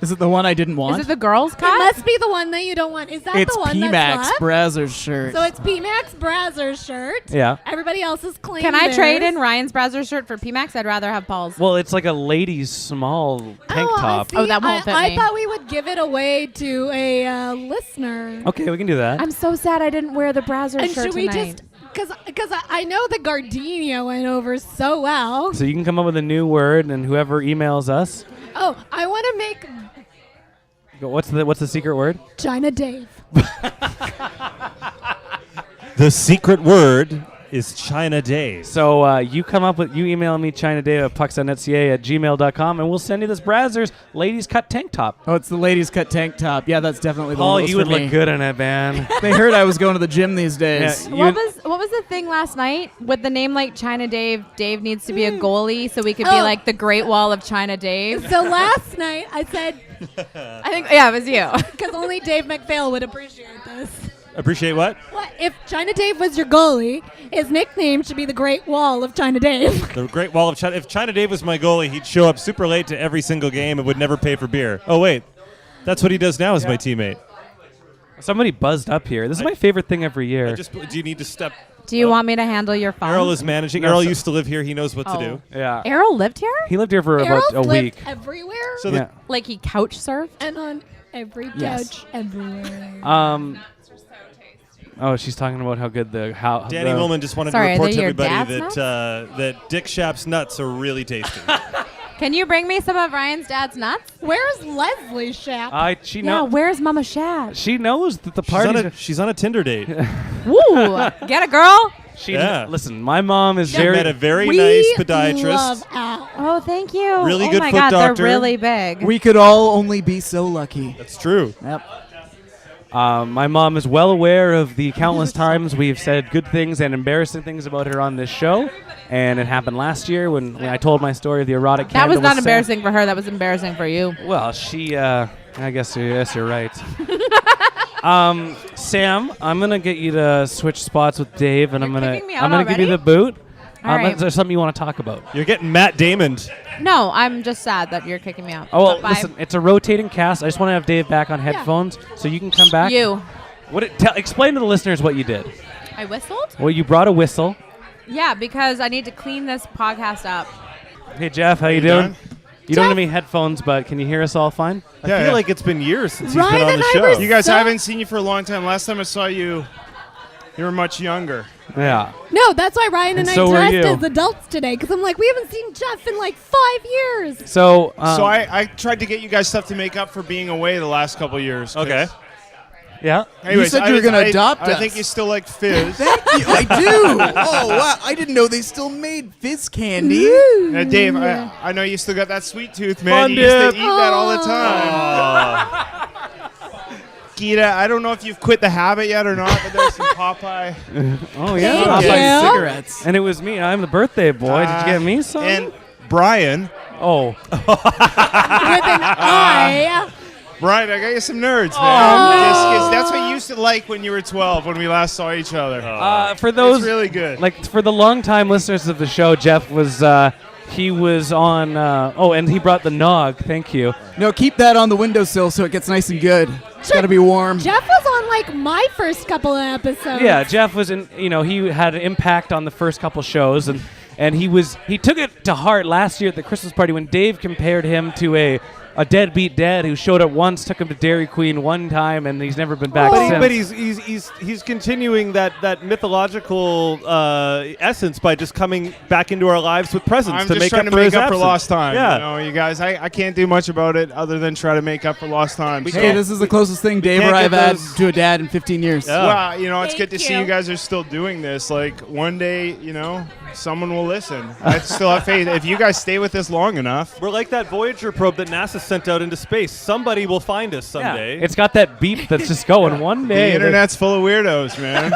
Is it the one I didn't want? Is it the girls' It cup? must be the one that you don't want. Is that It's the one PMAX that's left? Brazzers shirt. So it's PMAX Brazzers shirt. Yeah. Everybody else is claiming Can I trade theirs. in Ryan's Brazzers shirt for PMAX? I'd rather have Paul's. Well, it's like a lady's small tank top. See, Oh, that won't fit I me. thought we would give it away to a listener. Okay, we can do that. I'm so sad I didn't wear the Brazzers And shirt should we tonight. just... Because I know the Gardenia went over so well. So you can come up with a new word, and whoever emails us... Oh, I want to make What's the secret word? China Dave. The secret word is China Days. So you email me chinaday@pucksonetca@gmail.com, and we'll send you this Brazzers ladies cut tank top. Oh, it's the ladies cut tank top. Yeah, that's definitely the Paul, one that was you would for me. look good in it, man. They heard I was going to the gym these days. Yeah, What was the thing last night with the name like China Dave? Dave needs to be a goalie, so we could be Oh. like the Great Wall of China Dave. So last night I said, I think it was you. because only Dave McPhail would appreciate this. Appreciate what? What if China Dave was your goalie? His nickname should be the Great Wall of China Dave. The Great Wall of China. If China Dave was my goalie, he'd show up super late to every single game and would never pay for beer. Oh, wait. That's what he does now as my teammate. Somebody buzzed up here. This is my favorite thing every year. Do you need to step... Do you want me to handle your phone? Errol is managing. No, Errol so- used to live here. He knows what to do. Yeah. Errol lived here? He lived here for Errol's about a lived week. everywhere. So Yeah. Like he couch surfed? And on every couch Yes. everywhere. Oh, she's talking about how good Danny Willman just wanted Sorry, to are report they to your everybody dad's that Dick Shap's nuts are really tasty. Can you bring me some of Ryan's dad's nuts? Where's Leslie Shap? She Yeah, where's Mama Shad? She knows that the party. She's on a Tinder date. Woo! Get a girl? Listen, my mom is She very. met a very We nice podiatrist. love Al. Oh, thank you. Really oh good my foot God, doctor. they're really big. We could all only be so lucky. That's true. Yep. My mom is well aware of the countless times we've said good things and embarrassing things about her on this show, and it happened last year when I told my story of the erotic. That was candle not with embarrassing for her. That was embarrassing for you. Well, she. I guess you're right. Sam, I'm gonna get you to switch spots with Dave, and I'm gonna kicking me out give you already? the boot. All right. Is there something you want to talk about? You're getting Matt Damon'd. No, I'm just sad that you're kicking me out. Oh, well, But bye. listen, it's a rotating cast. I just want to have Dave back on headphones so you can come back. You. Explain to the listeners what you did. I whistled? Well, you brought a whistle. Yeah, because I need to clean this podcast up. Hey, Jeff, how you doing? You don't have any headphones, but can you hear us all fine? I feel like it's been years since he's Ryan been on and the I show. were You guys, so- I haven't seen you for a long time. Last time I saw you, you were much younger. Yeah. No, that's why Ryan and And so I were dressed you. as adults today, because I'm like, we haven't seen Jeff in like 5 years. So, So I tried to get you guys stuff to make up for being away the last couple years. 'cause- Okay. yeah. Anyways, said you were gonna adopt I us. think you still like Fizz. I do. Oh, wow. I didn't know they still made fizz candy. Dave, I know you still got that sweet tooth, man. Fun You used dip. to eat that all the time. Geeta, I don't know if you've quit the habit yet or not, but there's some Popeye. Oh, yeah. Thank Popeye you. cigarettes. And it was me. I'm the birthday boy. Did you get me some? And Brian. Oh. With an eye. Brian, I got you some nerds, man. Just 'cause that's what you used to like when you were 12, when we last saw each other. For those, It's really good. like for the longtime listeners of the show, Jeff was he was on. And he brought the nog. Thank you. No, keep that on the windowsill so it gets nice and good. It's got to be warm. Jeff was on like my first couple of episodes. Yeah, Jeff was in. He had an impact on the first couple shows, and he took it to heart last year at the Christmas party when Dave compared him to a a deadbeat dad who showed up once, took him to Dairy Queen one time, and he's never been back since. But he's continuing that mythological essence by just coming back into our lives with presents I'm to just make trying up to make up absence. for lost time. Yeah. You know, you guys, I can't do much about it other than try to make up for lost time. Hey, this is the closest thing Dave or I've had to a dad in 15 years. Yeah. Well, you know, it's Thank good to see you. you guys are still doing this. Like, one day, you know, someone will listen. I still have faith. If you guys stay with this long enough. We're like that Voyager probe that NASA sent out into space. Somebody will find us someday. It's got that beep that's just going one day. The internet's full of weirdos, man.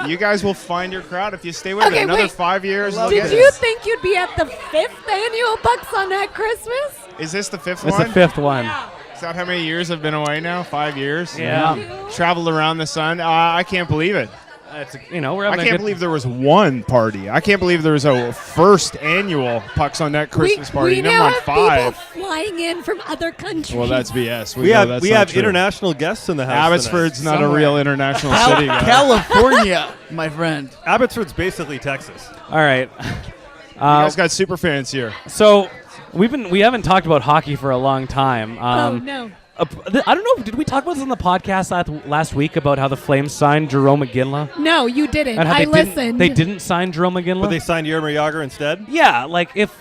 You guys will find your crowd if you stay with it. Another 5 years. Did you think you'd be at the 5th annual Bucks on Net Christmas? Is this the 5th It's one? the 5th one. Is that how many years I've been away now? 5 years? Yeah. Traveled around the sun. I can't believe it. We're I having can't believe there was one party. I can't believe there was a first annual Pucks on Net Christmas party. We Never now mind have 5. people flying in from other countries. Well, that's BS. We have international guests in the house. Abbotsford's tonight. not a real international city, guys. California, my friend. Abbotsford's basically Texas. All right. You guys got super fans here. So we haven't talked about hockey for a long time. Oh, no. I don't know. Did we talk about this on the podcast last week about how the Flames signed Jerome McGinley? No, you didn't. And how I they listened. They didn't sign Jerome McGinley. But they signed Jaromir Jagr instead? Yeah, like if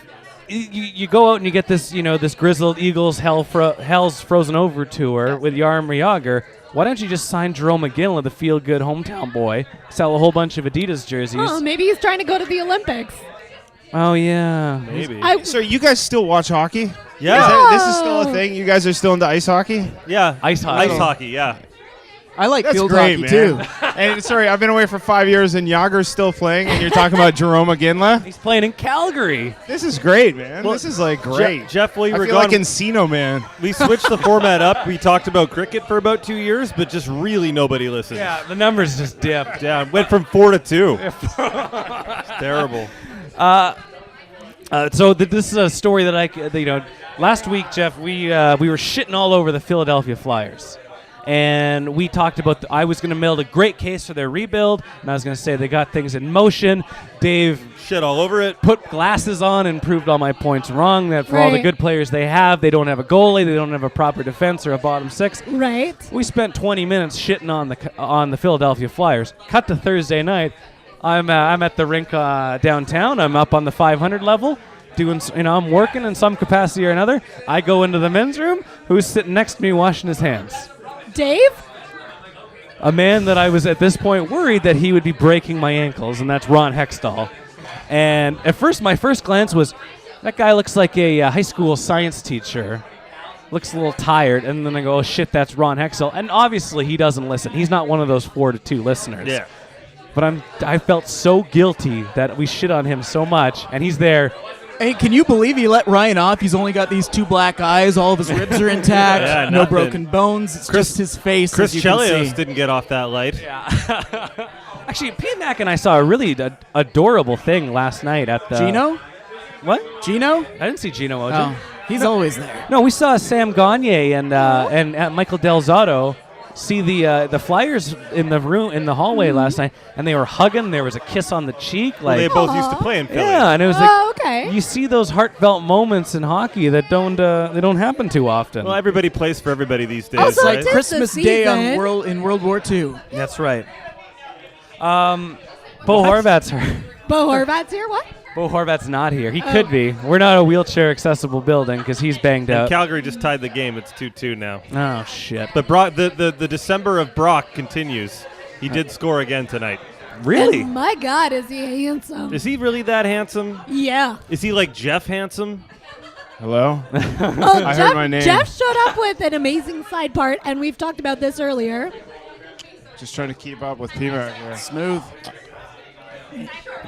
you go out and you get this, this Grizzled Eagles Hell's Frozen Over tour with Jaromir Jagr, why don't you just sign Jerome McGinley, the feel-good hometown boy, sell a whole bunch of Adidas jerseys? Oh, maybe he's trying to go to the Olympics. Oh, yeah. Maybe. So you guys still watch hockey? Yeah. This is still a thing? You guys are still into ice hockey? Yeah. Ice hockey. Ice hockey, yeah. I like That's field great, hockey, man. too. And sorry, I've been away for 5 years and Yager's still playing, and you're talking about Jerome McGinley? He's playing in Calgary. This is great, man. Well, this is like great. Jeff, while you I were feel gone, like Encino Man. we switched the format up. We talked about cricket for about 2 years, but just really nobody listened. Yeah, the numbers just dipped. Yeah, went from 4 to 2. It's terrible. So this is a story that last week, Jeff, we were shitting all over the Philadelphia Flyers. And we talked about I was going to build a great case for their rebuild, and I was going to say they got things in motion. Dave shit all over it. Put glasses on and proved all my points wrong, that for all the good players they have, they don't have a goalie, they don't have a proper defense or a bottom six. Right. We spent 20 minutes shitting on the Philadelphia Flyers. Cut to Thursday night. I'm at the rink downtown. I'm up on the 500 level. I'm working in some capacity or another. I go into the men's room. Who's sitting next to me washing his hands? Dave? A man that I was at this point worried that he would be breaking my ankles, and that's Ron Hextall. And at first, my first glance was, that guy looks like a high school science teacher. Looks a little tired. And then I go, oh, shit, that's Ron Hextall. And obviously, he doesn't listen. He's not one of those 4-2 listeners. Yeah. But I felt so guilty that we shit on him so much, and he's there. Hey, can you believe he let Ryan off? He's only got these 2 black eyes. All of his ribs are intact. Yeah, no nothing. broken bones. It's just his face. Chris as you can Chelios see. didn't get off that light. Yeah. Actually, P-Mac and I saw a really adorable thing last night at the... Gino? What? Gino? I didn't see Gino Ojo. Oh, he's always there. No, we saw Sam Gagne and Michael Del Zotto see the Flyers in the hallway last night, and they were hugging. There was a kiss on the cheek. Well, they both used to play in Philly. Yeah, and it was okay. You see those heartfelt moments in hockey that don't happen too often. Well, everybody plays for everybody these days. Also, right? it's Christmas the Day season. in World War II. That's right. Bo Horvat's hurt. Bo Horvat's here? What? Bo Horvat's not here. He could be. We're not a wheelchair-accessible building because he's banged And out. Calgary just tied the game. It's 2-2 now. Oh, shit. But Brock, the December of Brock continues. He did score again tonight. Really? And my God, is he handsome? Is he really that handsome? Yeah. Is he like Jeff handsome? Hello? Oh, I Jeff, heard my name. Jeff showed up with an amazing side part, and we've talked about this earlier. Just trying to keep up with P-Mac here. Smooth.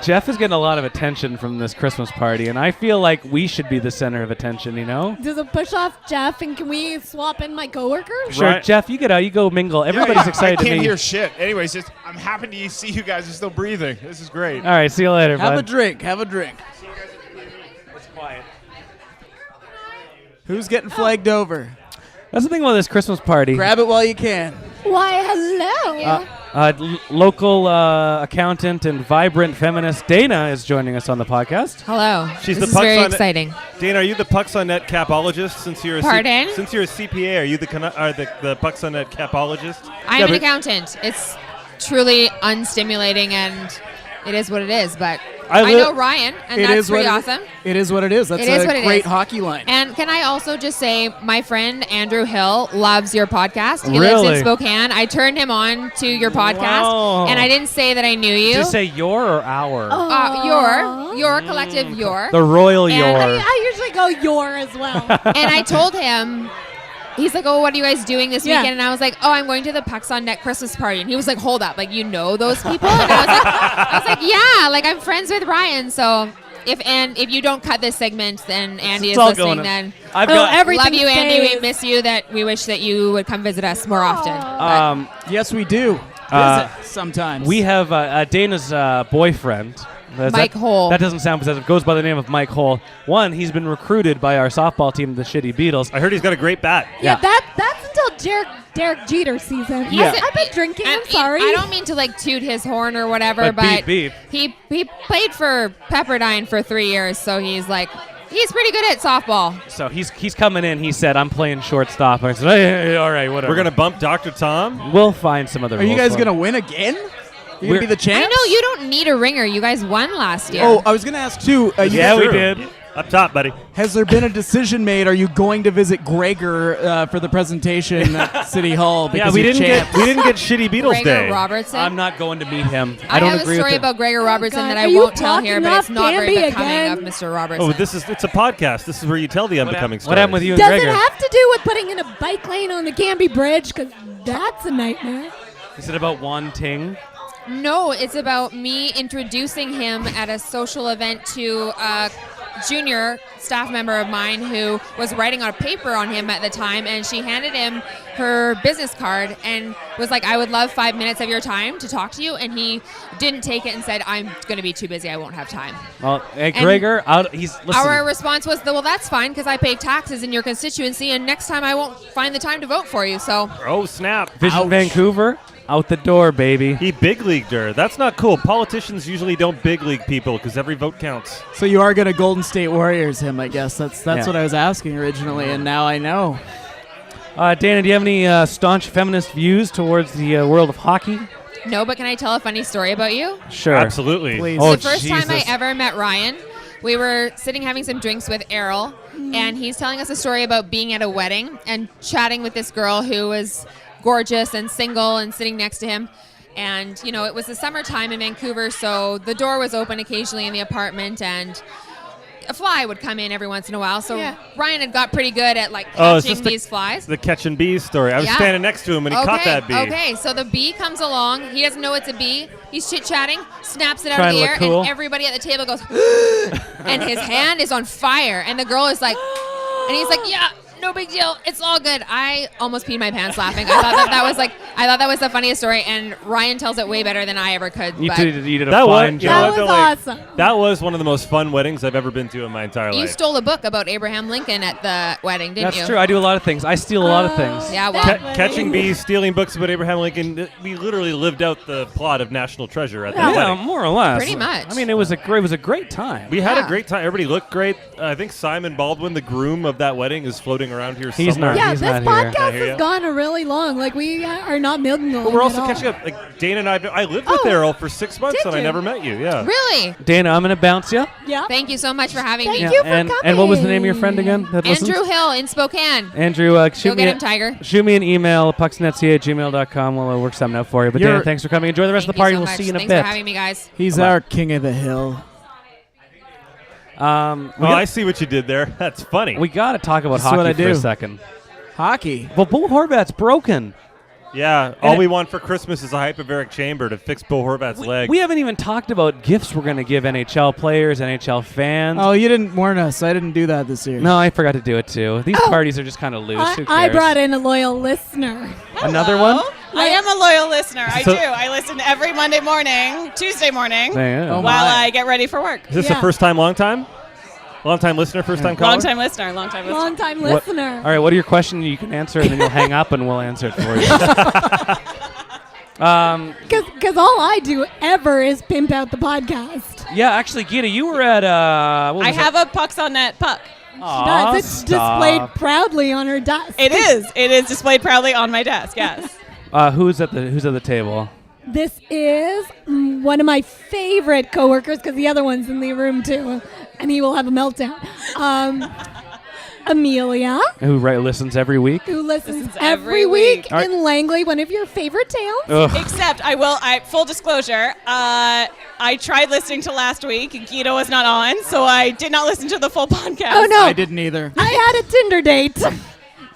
Jeff is getting a lot of attention from this Christmas party, and I feel like we should be the center of attention, Does it push off Jeff, and can we swap in my coworkers? Sure, Right. Jeff, you get out. You go mingle. Everybody's excited I to can't meet. hear shit. Anyways, I'm happy to see you guys are still breathing. This is great. All right, see you later, Have bud. a drink. Have a drink. It's quiet. Who's getting flagged over? That's the thing about this Christmas party. Grab it while you can. Why, hello. Local accountant and vibrant feminist Dana is joining us on the podcast. Hello. She's this the is very Pucks on exciting. Dana, are you the Pucks on Net capologist? Since you're Pardon? since you're a CPA, are you the Pucks on Net capologist? I'm an accountant. It's truly unstimulating, and it is what it is. But I know Ryan, and that's pretty awesome. It is what it is. That's a great hockey line. And can I also just say, my friend Andrew Hill loves your podcast. He Really? lives in Spokane. I turned him on to your podcast, and I didn't say that I knew you. Did you say your or our? Your collective, your. The royal your. I usually go your as well. And I told him, he's like, oh, what are you guys doing this weekend? And I was like, oh, I'm going to the Pucks on Net Christmas party. And he was like, hold up, like, you know those people? And I was like, yeah, like, I'm friends with Ryan. So if you don't cut this segment, then Andy is listening. Then love you, Andy. We miss you. We wish that you would come visit us more often. Yes, we do. Visit sometimes. We have Dana's boyfriend. Mike Hole. That doesn't sound possessive. Goes by the name of Mike Hole. One, he's been recruited by our softball team, the Shitty Beatles. I heard he's got a great bat. Yeah, that's until Derek Jeter season. Yeah. I've been drinking. I'm sorry. I don't mean to like toot his horn or whatever, but beep. he played for Pepperdine for 3 years, so he's pretty good at softball. So he's coming in. He said, I'm playing shortstop. I said, hey, all right, whatever. We're going to bump Dr. Tom? We'll find some other Are you guys going to win again? You're going to be the champs? I know you don't need a ringer. You guys won last year. Oh, I was going to ask too. Yeah, we did. Up top, buddy. Has there been a decision made? Are you going to visit Gregor for the presentation at City Hall? Yeah, we didn't get Shitty Beatles Gregor Day. Robertson. I'm not going to meet him. I don't have agree a story with about Gregor Robertson that I Are you won't tell here, talking but it's off not very Gamby becoming again? of Mr. Robertson. Oh, it's a podcast. This is where you tell the unbecoming stories. What happened with you and Does Gregor? it have to do with putting in a bike lane on the Canby Bridge? Because that's a nightmare. Is it about one ting? No, it's about me introducing him at a social event to a junior staff member of mine who was writing on a paper on him at the time, and she handed him her business card and was like, I would love 5 minutes of your time to talk to you, and he didn't take it and said, I'm going to be too busy, I won't have time. Well, hey, Gregor, listen. Our response was, well, that's fine, because I pay taxes in your constituency, and next time I won't find the time to vote for you, so. Oh, snap. Visit Vancouver, out the door, baby. He big leagued her. That's not cool. Politicians usually don't big league people because every vote counts. So you are going to Golden State Warriors him, I guess. That's what I was asking originally, and now I know. Dana, do you have any staunch feminist views towards the world of hockey? No, but can I tell a funny story about you? Sure. Absolutely. Please. Oh, The first time I Jesus. ever met Ryan, we were sitting having some drinks with Errol, and he's telling us a story about being at a wedding and chatting with this girl who was gorgeous and single and sitting next to him. And, you know, it was the summertime in Vancouver, so the door was open occasionally in the apartment, and a fly would come in every once in a while. So Ryan had got pretty good at, like, catching these flies. The catching bees story. I was standing next to him and he caught that bee. Okay, so the bee comes along. He doesn't know it's a bee. He's chit-chatting, snaps it out Trying of to the look air, cool. and everybody at the table goes, and his hand is on fire. And the girl is like, and he's like, yeah, no big deal. It's all good. I almost peed my pants laughing. I thought that was the funniest story, and Ryan tells it way better than I ever could. You but did a fine job. That was awesome. That was one of the most fun weddings I've ever been to in my entire you life. stole a book about Abraham Lincoln at the wedding, didn't you? That's true. I do a lot of things. I steal a lot of things. Yeah, well, Catching bees, stealing books about Abraham Lincoln. We literally lived out the plot of National Treasure at that Yeah, wedding. more or less. Pretty much. I mean, it was a great time. We had a great time. Everybody looked great. I think Simon Baldwin, the groom of that wedding, is floating around here He's somewhere. Yeah, He's this not here. podcast here has yet. gone really long. Like, we are not milking But we're also catching up. Like Dana and I lived with Errol for 6 months Did and I you? never met you. Yeah. Really? Dana, I'm going to bounce you. Yeah. Thank you so much for having me. Thank you for and coming. what was the name of your friend again? That listens? Andrew Hill in Spokane. Andrew, Go shoot get me him, Tiger. Shoot me an email, pucksnetca@gmail.com. We'll work something out for you. But You're- Dana, thanks for coming. Enjoy the rest Thank of the party. you so We'll much. see you in a Thanks bit. for having me, guys. He's Bye-bye. our king of the hill. I see what you did there. That's funny. We got to talk about That's what I hockey for a do. second. Hockey. Well, Bo Horvat's broken. Yeah. All we want for Christmas is a hyperbaric chamber to fix Bo Horvat's leg. We haven't even talked about gifts we're going to give NHL players, NHL fans. Oh, you didn't warn us. I didn't do that this year. No, I forgot to do it too. These parties are just kind of loose. Who I cares? brought in a loyal listener. Another one? I am a loyal listener. I So- do. I listen every Monday morning, Tuesday morning, Yeah. Oh, while my. I get ready for work. Is this a first time, long time? Long time listener, first time caller? Long time listener. Long time What- listener. All right, what are your questions? You can answer, and then you'll hang up, and we'll answer it for you. Because all I do ever is pimp out the podcast. Yeah, actually, Geeta, you were at I have a Pucks on Net puck. She does. It's displayed proudly on her desk. It is. It is displayed proudly on my desk. Yes. Who's at the table? This is one of my favorite coworkers because the other one's in the room too, and he will have a meltdown. Amelia, Who listens every week? who listens every week All right. in Langley, one of your favorite towns. Except full disclosure, I tried listening to last week. Geeta was not on, so I did not listen to the full podcast. Oh no, I didn't either. I had a Tinder date.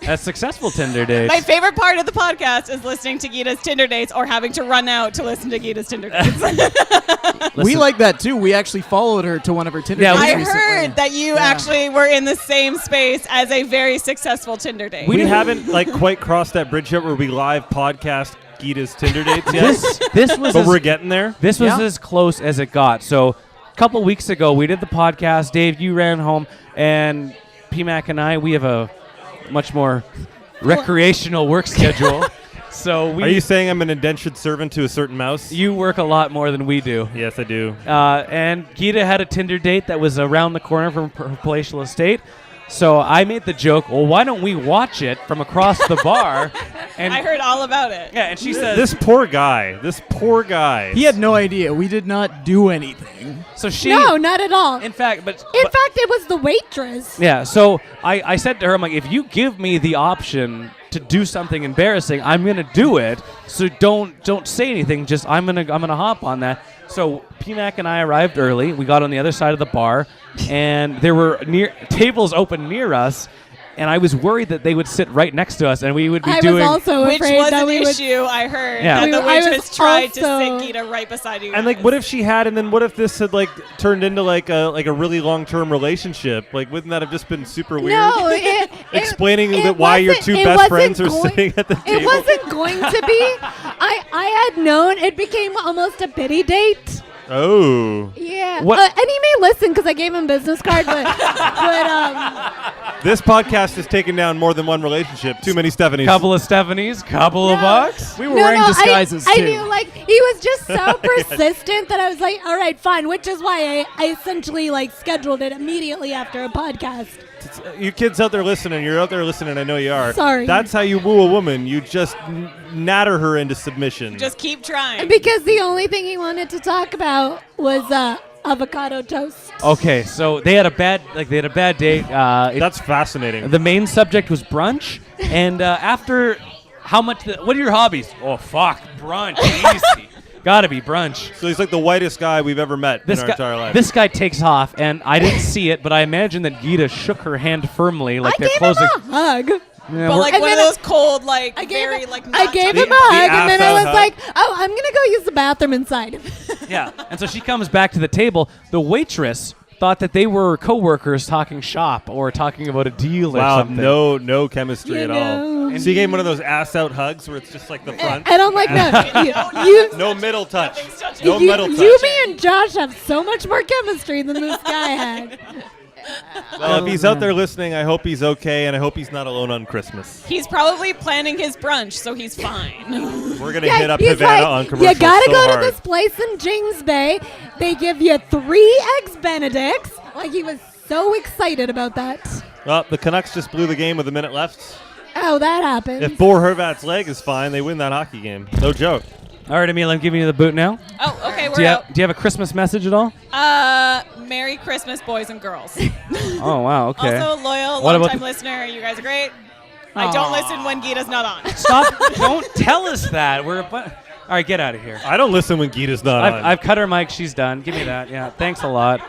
A successful Tinder date. My favorite part of the podcast is listening to Geeta's Tinder dates or having to run out to listen to Geeta's Tinder dates. We like that too. We actually followed her to one of her Tinder dates I recently. heard that you actually were in the same space as a very successful Tinder date. We haven't quite crossed that bridge yet where we live podcast Geeta's Tinder dates yet. This was but we're getting there. This was as close as it got. So a couple weeks ago, we did the podcast. Dave, you ran home, and PMAC and I, we have a much more recreational work schedule. So Are you saying I'm an indentured servant to a certain mouse? You work a lot more than we do. Yes, I do. And Geeta had a Tinder date that was around the corner from her palatial estate. So I made the joke, well, why don't we watch it from across the bar? And I heard all about it. Yeah, and she says... This poor guy. He had no idea. We did not do anything. So she... No, not at all. In fact, in fact, it was the waitress. Yeah, so I said to her, I'm like, if you give me the option to do something embarrassing, I'm gonna do it. So don't say anything. Just I'm gonna hop on that. So PMAC and I arrived early. We got on the other side of the bar, and there were tables open near us. And I was worried that they would sit right next to us, and we would be doing. I was also Which afraid was that an we would. issue. I heard Yeah. that the I was waitress tried to sit also- Geeta right beside you. And guys. what if she had, and then what if this had turned into a really long-term relationship? Wouldn't that have just been super weird? No, Explaining it that why your wasn't- two it best wasn't friends are going- sitting at the table. It wasn't going to be. I had known it became almost a pity date. Oh. Yeah, What- and he may listen because I gave him a business card, but This podcast has taken down more than one relationship. Too many Stephanies. Couple of Stephanies, couple of Bucks. We were wearing disguises I too. knew, he was just so persistent that I was like, all right, fine, which is why I essentially, scheduled it immediately after a podcast. You kids out there listening, you're out there listening, I know you are. Sorry. That's how you woo a woman. You just natter her into submission. Just keep trying. Because the only thing he wanted to talk about was avocado toast. Okay, so they had a bad date. That's fascinating. The main subject was brunch, and after how much? What are your hobbies? Oh fuck, brunch, easy. Gotta be brunch. So he's like the whitest guy we've ever met in our entire life. This guy takes off, and I didn't see it, but I imagine that Geeta shook her hand firmly, like they're closing. I gave him a hug. Yeah, But we're- one of those cold, I gave very him, not I gave him a The hug, and then I asshole was hug. like, oh, I'm going to go use the bathroom inside. Yeah, and so she comes back to the table. The waitress thought that they were coworkers talking shop or talking about a deal or wow, something. no chemistry You at all. know. And so you gave him one of those ass out hugs where it's just like the front. I don't like that. You, No middle touch. No you, middle touch. Yumi and Josh have so much more chemistry than this guy had. Well, if he's out there listening, I hope he's okay, and I hope he's not alone on Christmas. He's probably planning his brunch, so he's fine. We're going to hit up he's Havana like, on commercial you gotta so go hard. to this place in James Bay. They give you 3 eggs Benedicts. He was so excited about that. Well, the Canucks just blew the game with a minute left. Oh, that happened. If Bo Horvat's leg is fine, they win that hockey game. No joke. All right, Emil, I'm giving you the boot now. Oh, okay, Do we're you, out. have, do you have a Christmas message at all? Merry Christmas, boys and girls. Oh, wow, okay. Also, loyal, What about long-time listener. You guys are great. I Aw. don't listen when Geeta's not on. Stop. Don't tell us that. All right, get out of here. I don't listen when Geeta's not on. I've cut her mic. She's done. Give me that. Yeah, thanks a lot.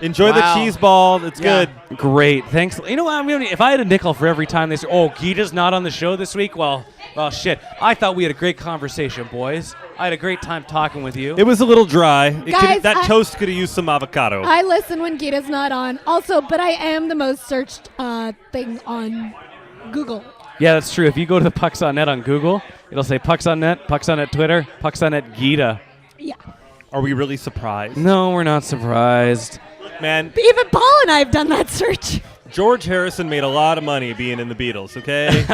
Enjoy the cheese ball. It's Yeah. good. Great. Thanks. You know what? If I had a nickel for every time they say, oh, Geeta's not on the show this week, well, shit. I thought we had a great conversation, boys. I had a great time talking with you. It was a little dry. Guys, That toast could have used some avocado. I listen when Geeta's not on. Also, but I am the most searched thing on Google. Yeah, that's true. If you go to the Pucks on Net on Google, it'll say Pucks on Net, Pucks on Net Twitter, Pucks on Net Geeta. Yeah. Are we really surprised? No, we're not surprised. Man, Even Paul and I have done that search. George Harrison made a lot of money being in the Beatles, okay?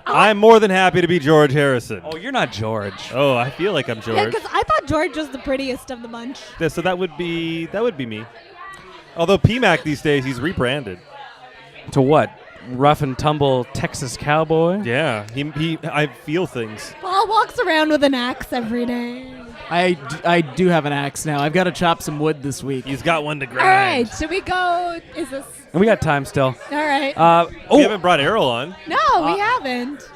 I'm more than happy to be George Harrison. Oh, you're not George. Oh, I feel like I'm George. Yeah, because I thought George was the prettiest of the bunch. Yeah, so that would be me. Although PMAC these days, he's rebranded. To what? Rough and tumble Texas cowboy? Yeah, I feel things. Paul walks around with an axe every day. I do have an axe now. I've got to chop some wood this week. He's got one to grind. All right, should we go? Is this? And we got time still. All right. We haven't brought Errol on. No, we haven't.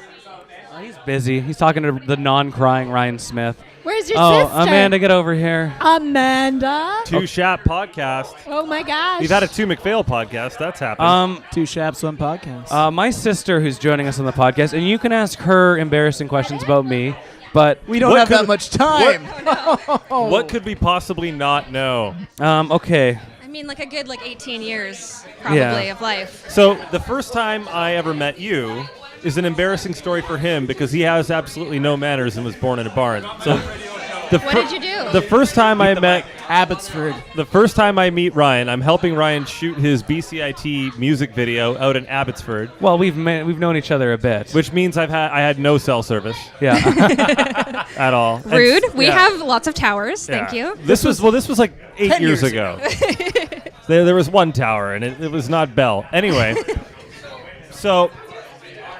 He's busy. He's talking to the non-crying Ryan Smith. Where's your sister? sister? Amanda, get over here. Amanda. Two Shap podcast. Oh my gosh. We've had a Two McPhail podcast. That's happened. Two Shaps, one podcast. My sister, who's joining us on the podcast, and you can ask her embarrassing questions about me, but we don't have that much time. What could we possibly not know? Okay. I mean, like a good 18 years probably of life. So the first time I ever met you is an embarrassing story for him because he has absolutely no manners and was born in a barn. So what did you do? The first time I met Abbotsford. The first time I meet Ryan, I'm helping Ryan shoot his BCIT music video out in Abbotsford. Well, we've known each other a bit, which means I had no cell service. Yeah. At all. Rude. And, we have lots of towers. Thank yeah. you. This was like 8 years ago. There was one tower, and it was not Bell. Anyway, so,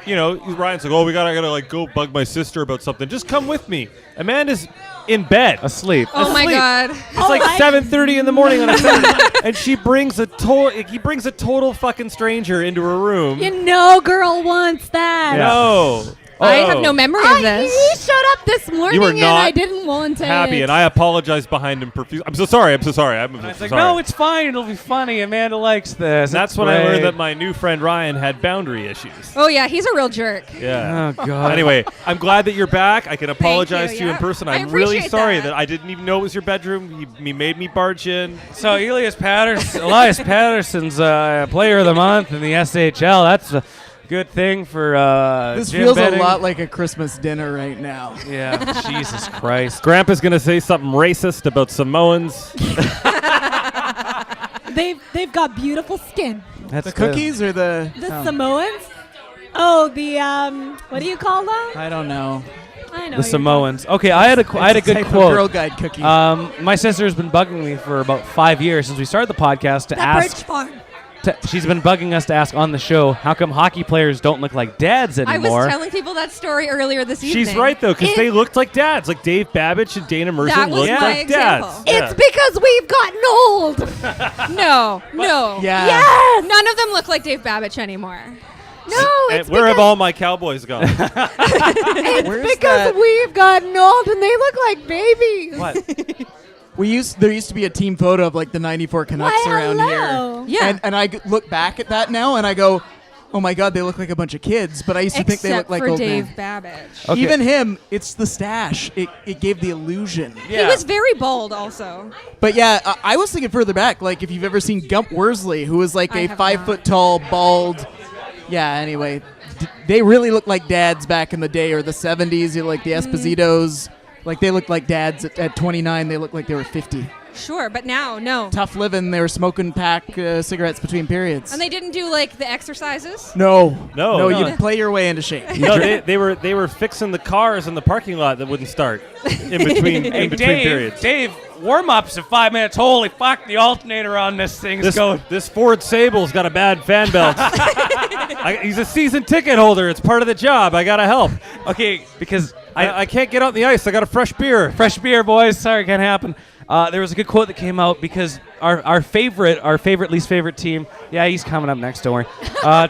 Ryan's like, oh, we gotta go bug my sister about something. Just come with me. Amanda's in bed, asleep. Oh my God! It's like 7:30 in the morning on a Saturday, and he brings a total fucking stranger into her room. You know, girl wants that. No. I have no memory of this. He showed up this morning You were and not I didn't want it. happy, and I apologized behind him profusely. I'm so sorry. I'm so sorry. It's like, no, it's fine. It'll be funny. Amanda likes this. That's when I learned that my new friend Ryan had boundary issues. Oh yeah, he's a real jerk. Yeah. Oh God. Anyway, I'm glad that you're back. I can apologize to you in yeah. person. I I'm really appreciate sorry that. that I didn't even know it was your bedroom. He made me barge in. So Elias Patterson's player of the month in the SHL. That's a good thing for this Jim feels betting. a lot like a Christmas dinner right now. Yeah. Jesus Christ. Grandpa's gonna say something racist about Samoans. They've got beautiful skin. That's the cookies or the Samoans? Oh, the what do you call them? I don't know. I know The Samoans. Okay, I had a good type of quote. Girl Guide cookie. My sister's been bugging me for about 5 years since we started the podcast to That ask. Birch Farm. She's been bugging us to ask on the show, how come hockey players don't look like dads I anymore? was telling people that story earlier this evening. She's right though, because they looked like dads. Like Dave Babbage and Dana Mercer That was looked my like example. dads. It's because we've gotten old. No. Yeah. Yes. None of them look like Dave Babbage anymore. No, it's Where have all my cowboys gone? it's because we've gotten old and they look like babies. What? There used to be a team photo of the '94 Canucks Why, around hello. here. Yeah. And I look back at that now and I go, oh my God, they look like a bunch of kids. But I used to think they looked like for old Dave men. Babbage. Okay. Even him, it's the stash. It gave the illusion. He was very bald also. But yeah, I was thinking further back, like if you've ever seen Gump Worsley, who was like I a have 5 foot tall, bald. Yeah, anyway, they really looked like dads back in the day, or the 70s. You like the Espositos. Like they looked like dads at 29. They looked like they were 50. Sure, but now, no. Tough living. They were smoking pack cigarettes between periods. And they didn't do the exercises? No, No. you play your way into shape. No, they were fixing the cars in the parking lot that wouldn't start in between periods. Dave, warm-ups in 5 minutes. Holy fuck, the alternator on this thing's going. This Ford Sable's got a bad fan belt. He's a season ticket holder. It's part of the job. I gotta help. Okay, because I can't get out on the ice. I got a fresh beer. Fresh beer, boys. Sorry, can't happen. There was a good quote that came out because our least favorite team. Yeah, he's coming up next. Don't worry.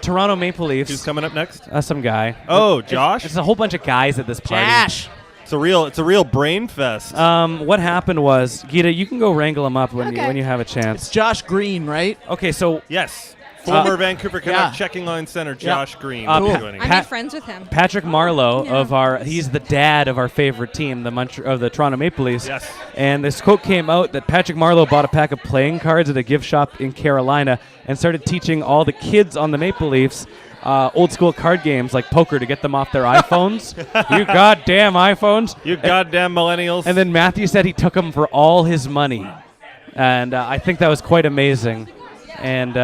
Toronto Maple Leafs. Who's coming up next? Some guy. Oh, Josh. It's a whole bunch of guys at this party. Josh. It's a real brain fest. What happened was, Geeta, you can go wrangle him up when you have a chance. It's Josh Green, right? Okay, so yes. Former Vancouver Canucks yeah. checking line center Josh Green. Cool. Joining I us. made friends with him. Patrick Marleau he's the dad of our favorite team, the Toronto Maple Leafs. Yes. And this quote came out that Patrick Marleau bought a pack of playing cards at a gift shop in Carolina and started teaching all the kids on the Maple Leafs old school card games like poker to get them off their iPhones. You goddamn iPhones. You goddamn millennials. And then Matthew said he took them for all his money. And I think that was quite amazing. And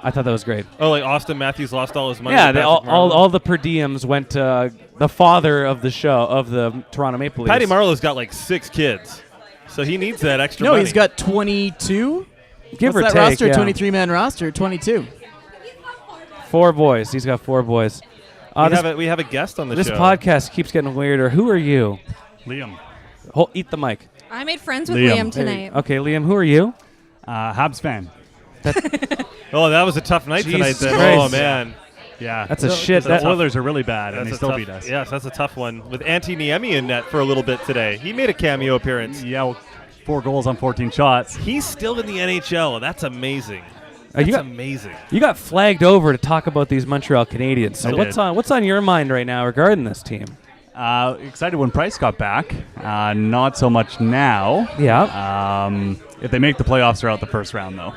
I thought that was great. Oh, like Austin Matthews lost all his money. Yeah, to all, Patrick Marleau? all the per diems went to the father of the show, of the Toronto Maple Leafs. Patty Marleau's got like 6 kids, so he needs that extra No, money. he's got 22. Give What's or that take, roster? yeah. 23-man roster. 22. 4 boys. He's got 4 boys. We have a guest on the this show. This podcast keeps getting weirder. Who are you? Liam. Eat the mic. I made friends with Liam tonight. Okay, Liam, who are you? Habs fan. Oh, that was a tough night tonight. Jesus Then. Christ. Oh man, yeah, that's a shit. The Oilers are really bad, and That's they a still tough- beat us. Yes, that's a tough one. With Antti Niemi in net for a little bit today, he made a cameo appearance. Yeah, well, 4 goals on 14 shots. He's still in the NHL. That's amazing. You That's got- amazing. You got flagged over to talk about these Montreal Canadiens. So I what's on your mind right now regarding this team? Excited when Price got back. Not so much now. Yeah. If they make the playoffs, they're out the first round, though.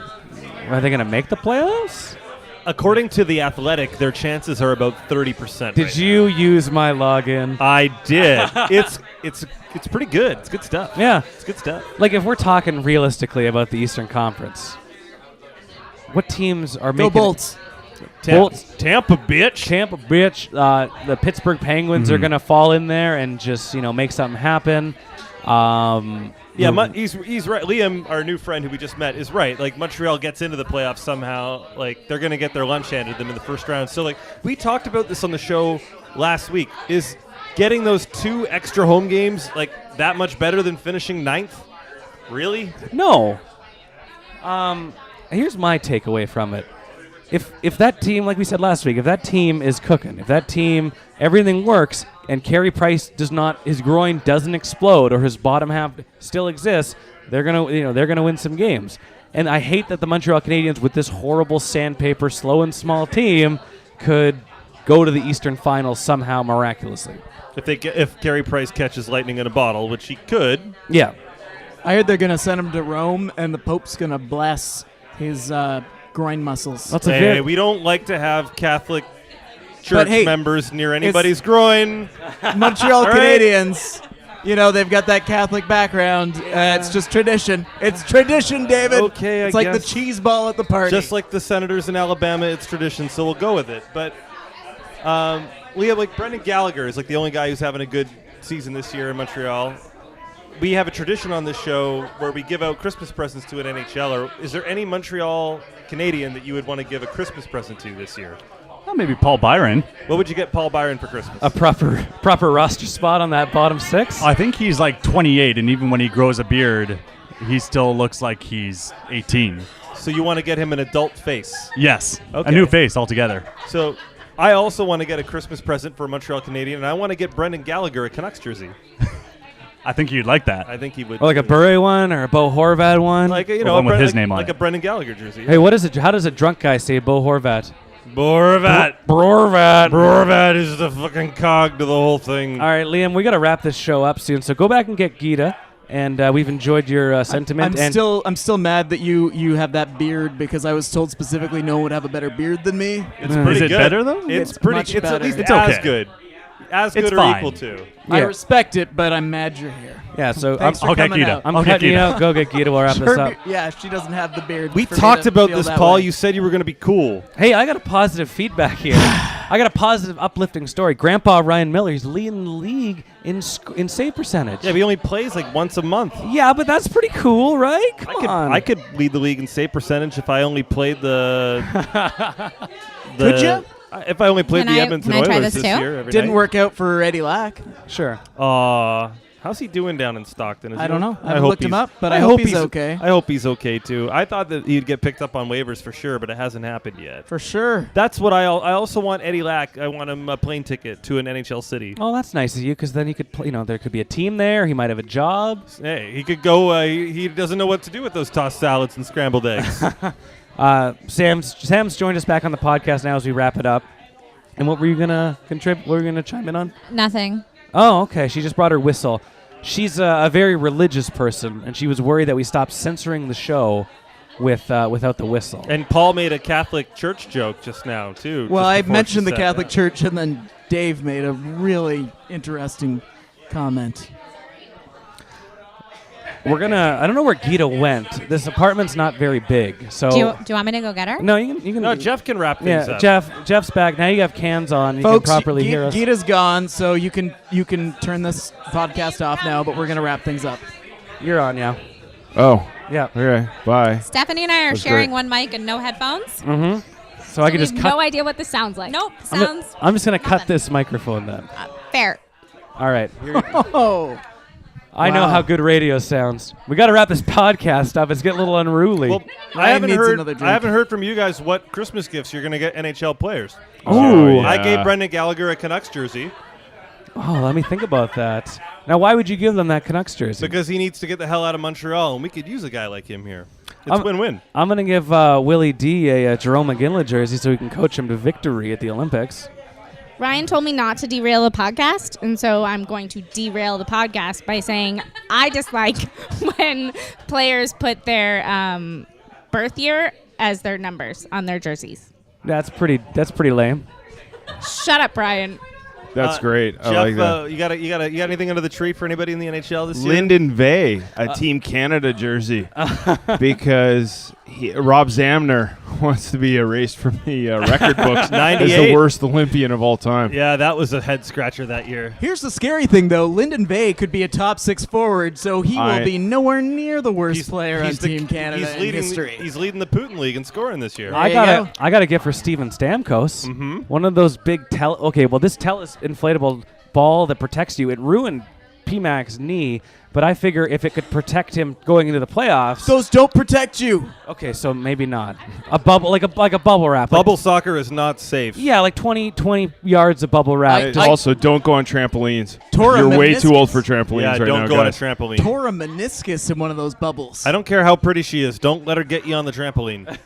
Are they going to make the playoffs? According to The Athletic, their chances are about 30%. Did you use my login? I did. It's pretty good. It's good stuff. Yeah. It's good stuff. Like, if we're talking realistically about the Eastern Conference, what teams are making... Go Bolts. Tampa, bitch. Tampa, bitch. The Pittsburgh Penguins are going to fall in there and just, make something happen. Yeah, he's right. Liam, our new friend who we just met, is right. Like, Montreal gets into the playoffs somehow. Like, they're going to get their lunch handed them in the first round. So, like, we talked about this on the show last week. Is getting those 2 extra home games, like, that much better than finishing 9th? Really? No. Here's my takeaway from it. If that team, like we said last week, if that team is cooking, if that team, everything works, and Carey Price his groin doesn't explode or his bottom half still exists, they're gonna win some games. And I hate that the Montreal Canadiens, with this horrible sandpaper, slow and small team, could go to the Eastern Finals somehow miraculously. If Carey Price catches lightning in a bottle, which he could. Yeah. I heard they're going to send him to Rome, and the Pope's going to bless his groin muscles. We don't like to have Catholic church members near anybody's groin. Montreal All right. Canadiens, they've got that Catholic background. It's just tradition. It's tradition, David. Okay, it's I like the guess. cheese ball at the party. Just like the Senators in Alabama, it's tradition, so we'll go with it. But we have, like, Brendan Gallagher is like the only guy who's having a good season this year in Montreal. We have a tradition on this show where we give out Christmas presents to an NHLer. Is there any Montreal Canadian that you would want to give a Christmas present to this year? Well, maybe Paul Byron. What would you get Paul Byron for Christmas? A proper roster spot on that bottom 6? I think he's like 28, and even when he grows a beard, he still looks like he's 18. So you want to get him an adult face? Yes. Okay. A new face altogether. So I also want to get a Christmas present for a Montreal Canadian, and I want to get Brendan Gallagher a Canucks jersey. I think you'd like that. I think he would. Or like a Bure one or a Bo Horvat one? Like, one with his name on like it. a Brendan Gallagher jersey. Hey, what is it? How does a drunk guy say Bo Horvat? Borvat. Borvat is the fucking cog to the whole thing. All right, Liam, we got to wrap this show up soon, so go back and get Geeta. And we've enjoyed your sentiment. I'm still mad that you have that beard, because I was told specifically no one would have a better beard than me. It's pretty Is it good. better, though? It's pretty. much It's better. at least It's as okay. good. As It's good or fine. equal to. I Yeah. respect it, but I'm mad you're here. Yeah, so Thanks for I'll get coming Geeta. out. I'm I'll get cutting you Geeta. out. Go get Geeta. We'll wrap this up. Yeah, she doesn't have the beard. We for me talked to about feel this, that Paul. way. You said you were going to be cool. Hey, I got a positive feedback here. I got a positive, uplifting story. Grandpa Ryan Miller, he's leading the league in save percentage. Yeah, but he only plays like once a month. Yeah, but that's pretty cool, right? Come on. I could lead the league in save percentage if I only played the. Could you? If I only played Can the I- Edmonton can I try Oilers this this too? year every Didn't night. work out for Eddie Lack. Sure. How's he doing down in Stockton? Is I he don't o- know. I haven't looked him he's- up, but I hope he's okay. I hope he's okay too. I thought that he'd get picked up on waivers for sure, but it hasn't happened yet. For sure. That's what I also want Eddie Lack. I want him a plane ticket to an NHL city. Oh, that's nice of you, because then he could play. There could be a team there. He might have a job. Hey, he could go. He doesn't know what to do with those tossed salads and scrambled eggs. Sam's joined us back on the podcast now as we wrap it up. And what were you gonna contribute? What were you gonna chime in on? Nothing. Oh, okay. She just brought her whistle. She's a very religious person, and she was worried that we stopped censoring the show without the whistle. And Paul made a Catholic church joke just now too. Well, just I before mentioned she the said Catholic that. Church, and then Dave made a really interesting comment. I don't know where Geeta went. This apartment's not very big, so. Do you want me to go get her? No, you can. No, Jeff can wrap things up. Jeff's back. Now you have cans on. You Folks, can properly hear us. Geeta's gone, so you can turn this podcast off now, but we're going to wrap things up. You're on, yeah. Oh. Yeah. Okay, bye. Stephanie and I are That's sharing great. one mic and no headphones. Mm-hmm. So I can we just have cut. no idea what this sounds like. Nope. I'm just going to cut this microphone then. Fair. All right. Oh. I know how good radio sounds. We got to wrap this podcast up. It's getting a little unruly. Well, I haven't heard from you guys what Christmas gifts you're going to get NHL players. Oh, I gave Brendan Gallagher a Canucks jersey. Oh, let me think about that. Now, why would you give them that Canucks jersey? Because he needs to get the hell out of Montreal, and we could use a guy like him here. It's win-win. I'm going to give Willie D a Jerome McGinley jersey so he can coach him to victory at the Olympics. Ryan told me not to derail the podcast, and so I'm going to derail the podcast by saying I dislike when players put their birth year as their numbers on their jerseys. That's pretty lame. Shut up, Ryan. That's great. I Jeff, like that. you got anything under the tree for anybody in the NHL this year? Lyndon Vey, a Team Canada jersey, because Rob Zamner wants to be erased from the record books as the worst Olympian of all time. Yeah, that was a head scratcher that year. Here's the scary thing, though. Lyndon Vey could be a top 6 forward, so he will be nowhere near the worst player on Team Canada in history. He's leading the Putin League in scoring this year. I got a gift for Steven Stamkos. Mm-hmm. One of those big this Telus inflatable ball that protects you. It ruined PMAC's knee, but I figure if it could protect him going into the playoffs. Those don't protect you. Okay, so maybe not. A bubble like a bubble wrap. Bubble soccer is not safe. Yeah, like 20 yards of bubble wrap. Also, don't go on trampolines. Tore a You're way too meniscus. old for trampolines right now, don't go on a guys. trampoline. Tore a meniscus in one of those bubbles. I don't care how pretty she is. Don't let her get you on the trampoline.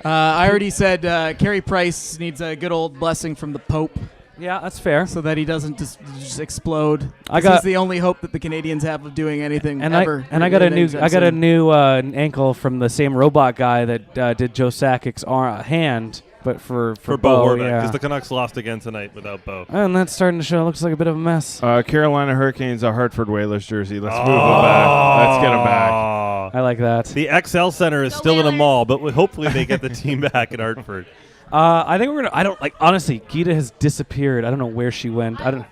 I already said Carey Price needs a good old blessing from the Pope. Yeah, that's fair. So that he doesn't just explode. I This got is the only hope that the Canadians have of doing anything and ever. I got a new ankle from the same robot guy that did Joe Sakic's hand, but for Bo Horvat, yeah. because the Canucks lost again tonight without Bo. And that's starting to show. Looks like a bit of a mess. Carolina Hurricanes, a Hartford Whalers jersey. Let's move them back. Let's get them back. I like that. The XL Center is still in a mall, but hopefully they get the team back at Hartford. I think we're gonna. Honestly, Geeta has disappeared. I don't know where she went. I don't.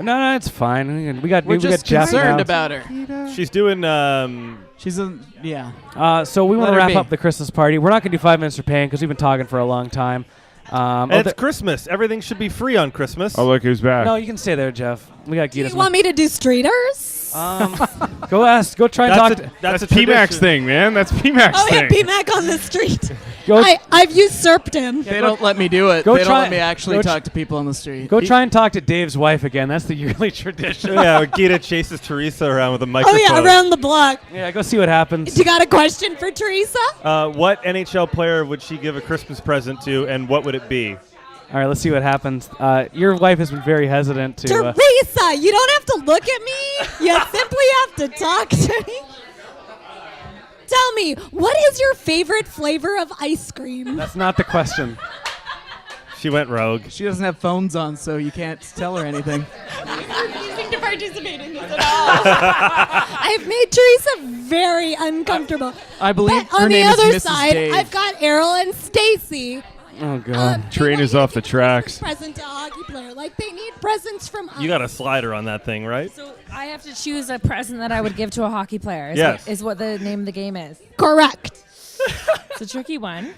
No, it's fine. We got just Jeff concerned now. about her. She's doing. So we want Let to her wrap be. up the Christmas party. We're not gonna do 5 minutes for paying because we've been talking for a long time. And it's Christmas. Everything should be free on Christmas. Oh, look who's back. No, you can stay there, Jeff. We got Do Geeta's. you want me to do streeters? Go try and talk to. That's PMAC's thing, man. That's PMAC's Oh, yeah, thing. PMAC on the street. Go- I've usurped him. They don't let me do it. Go They don't try- let me actually go talk to people on the street. Go try and talk to Dave's wife again. That's the yearly tradition. Yeah, Geeta chases Teresa around with a Oh, microphone. yeah, around the block. Yeah, go see what happens. You got a question for Teresa? What NHL player would she give a Christmas present to, and what would it be? All right, let's see what happens. Your wife has been very hesitant to. Teresa, you don't have to look at me. You simply have to talk to me. Tell me, what is your favorite flavor of ice cream? That's not the question. She went rogue. She doesn't have phones on, so you can't tell her anything. Refusing to participate in this at all. I've made Teresa very uncomfortable. I believe But her on the name is other Mrs. side, Dave. I've got Errol and Stacy. Oh God. Train is off the tracks. Present to a hockey player, like they need presents from us. You got a slider on that thing, right? So I have to choose a present that I would give to a hockey player. Yes. Is what the name of the game is. Correct. It's a tricky one.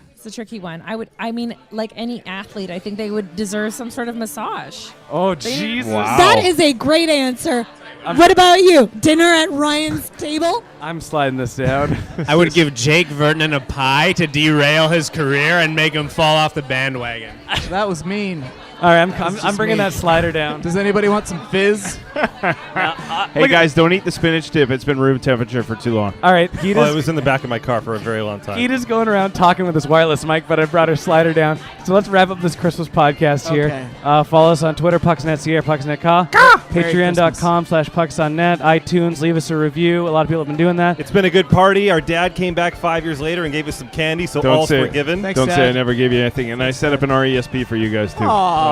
I mean, like any athlete, I think they would deserve some sort of massage. Oh Jesus. Wow. That is a great answer. What about you? Dinner at Ryan's table? I'm sliding this down. I would give Jake Vernon a pie to derail his career and make him fall off the bandwagon. That was mean. All right, I'm bringing that slider down. Does anybody want some fizz? Hey, guys, don't eat the spinach dip. It's been room temperature for too long. All right, Oh, it Geeta's, was in the back of my car for a very long time. Geeta's going around talking with his wireless mic, but I brought her slider down. So let's wrap up this Christmas podcast here. Okay. Follow us on Twitter, PucksNetCR, PucksNetCa. Patreon.com/PucksOnNet. iTunes, leave us a review. A lot of people have been doing that. It's been a good party. Our dad came back 5 years later and gave us some candy, so Don't all's say- forgiven. Thanks, Don't Dad. say I never gave you anything. And I set up an RESP for you guys, too. Aw.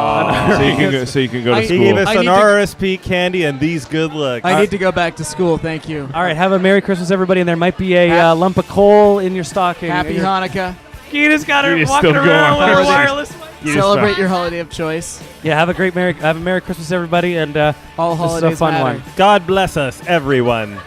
So you can go to He school. gave us I an need to- RSP candy beauty and these good looks. I need to go back to school. Thank you. All right, have a Merry Christmas, everybody, and there might be a lump of coal in your stocking. Happy Hanukkah. Geeta's got her Geeta's walking still around going. with her wireless mic. Celebrate your holiday of choice. Yeah, have a Merry Christmas, everybody, and all this is a holidays fun matter. one. God bless us, everyone.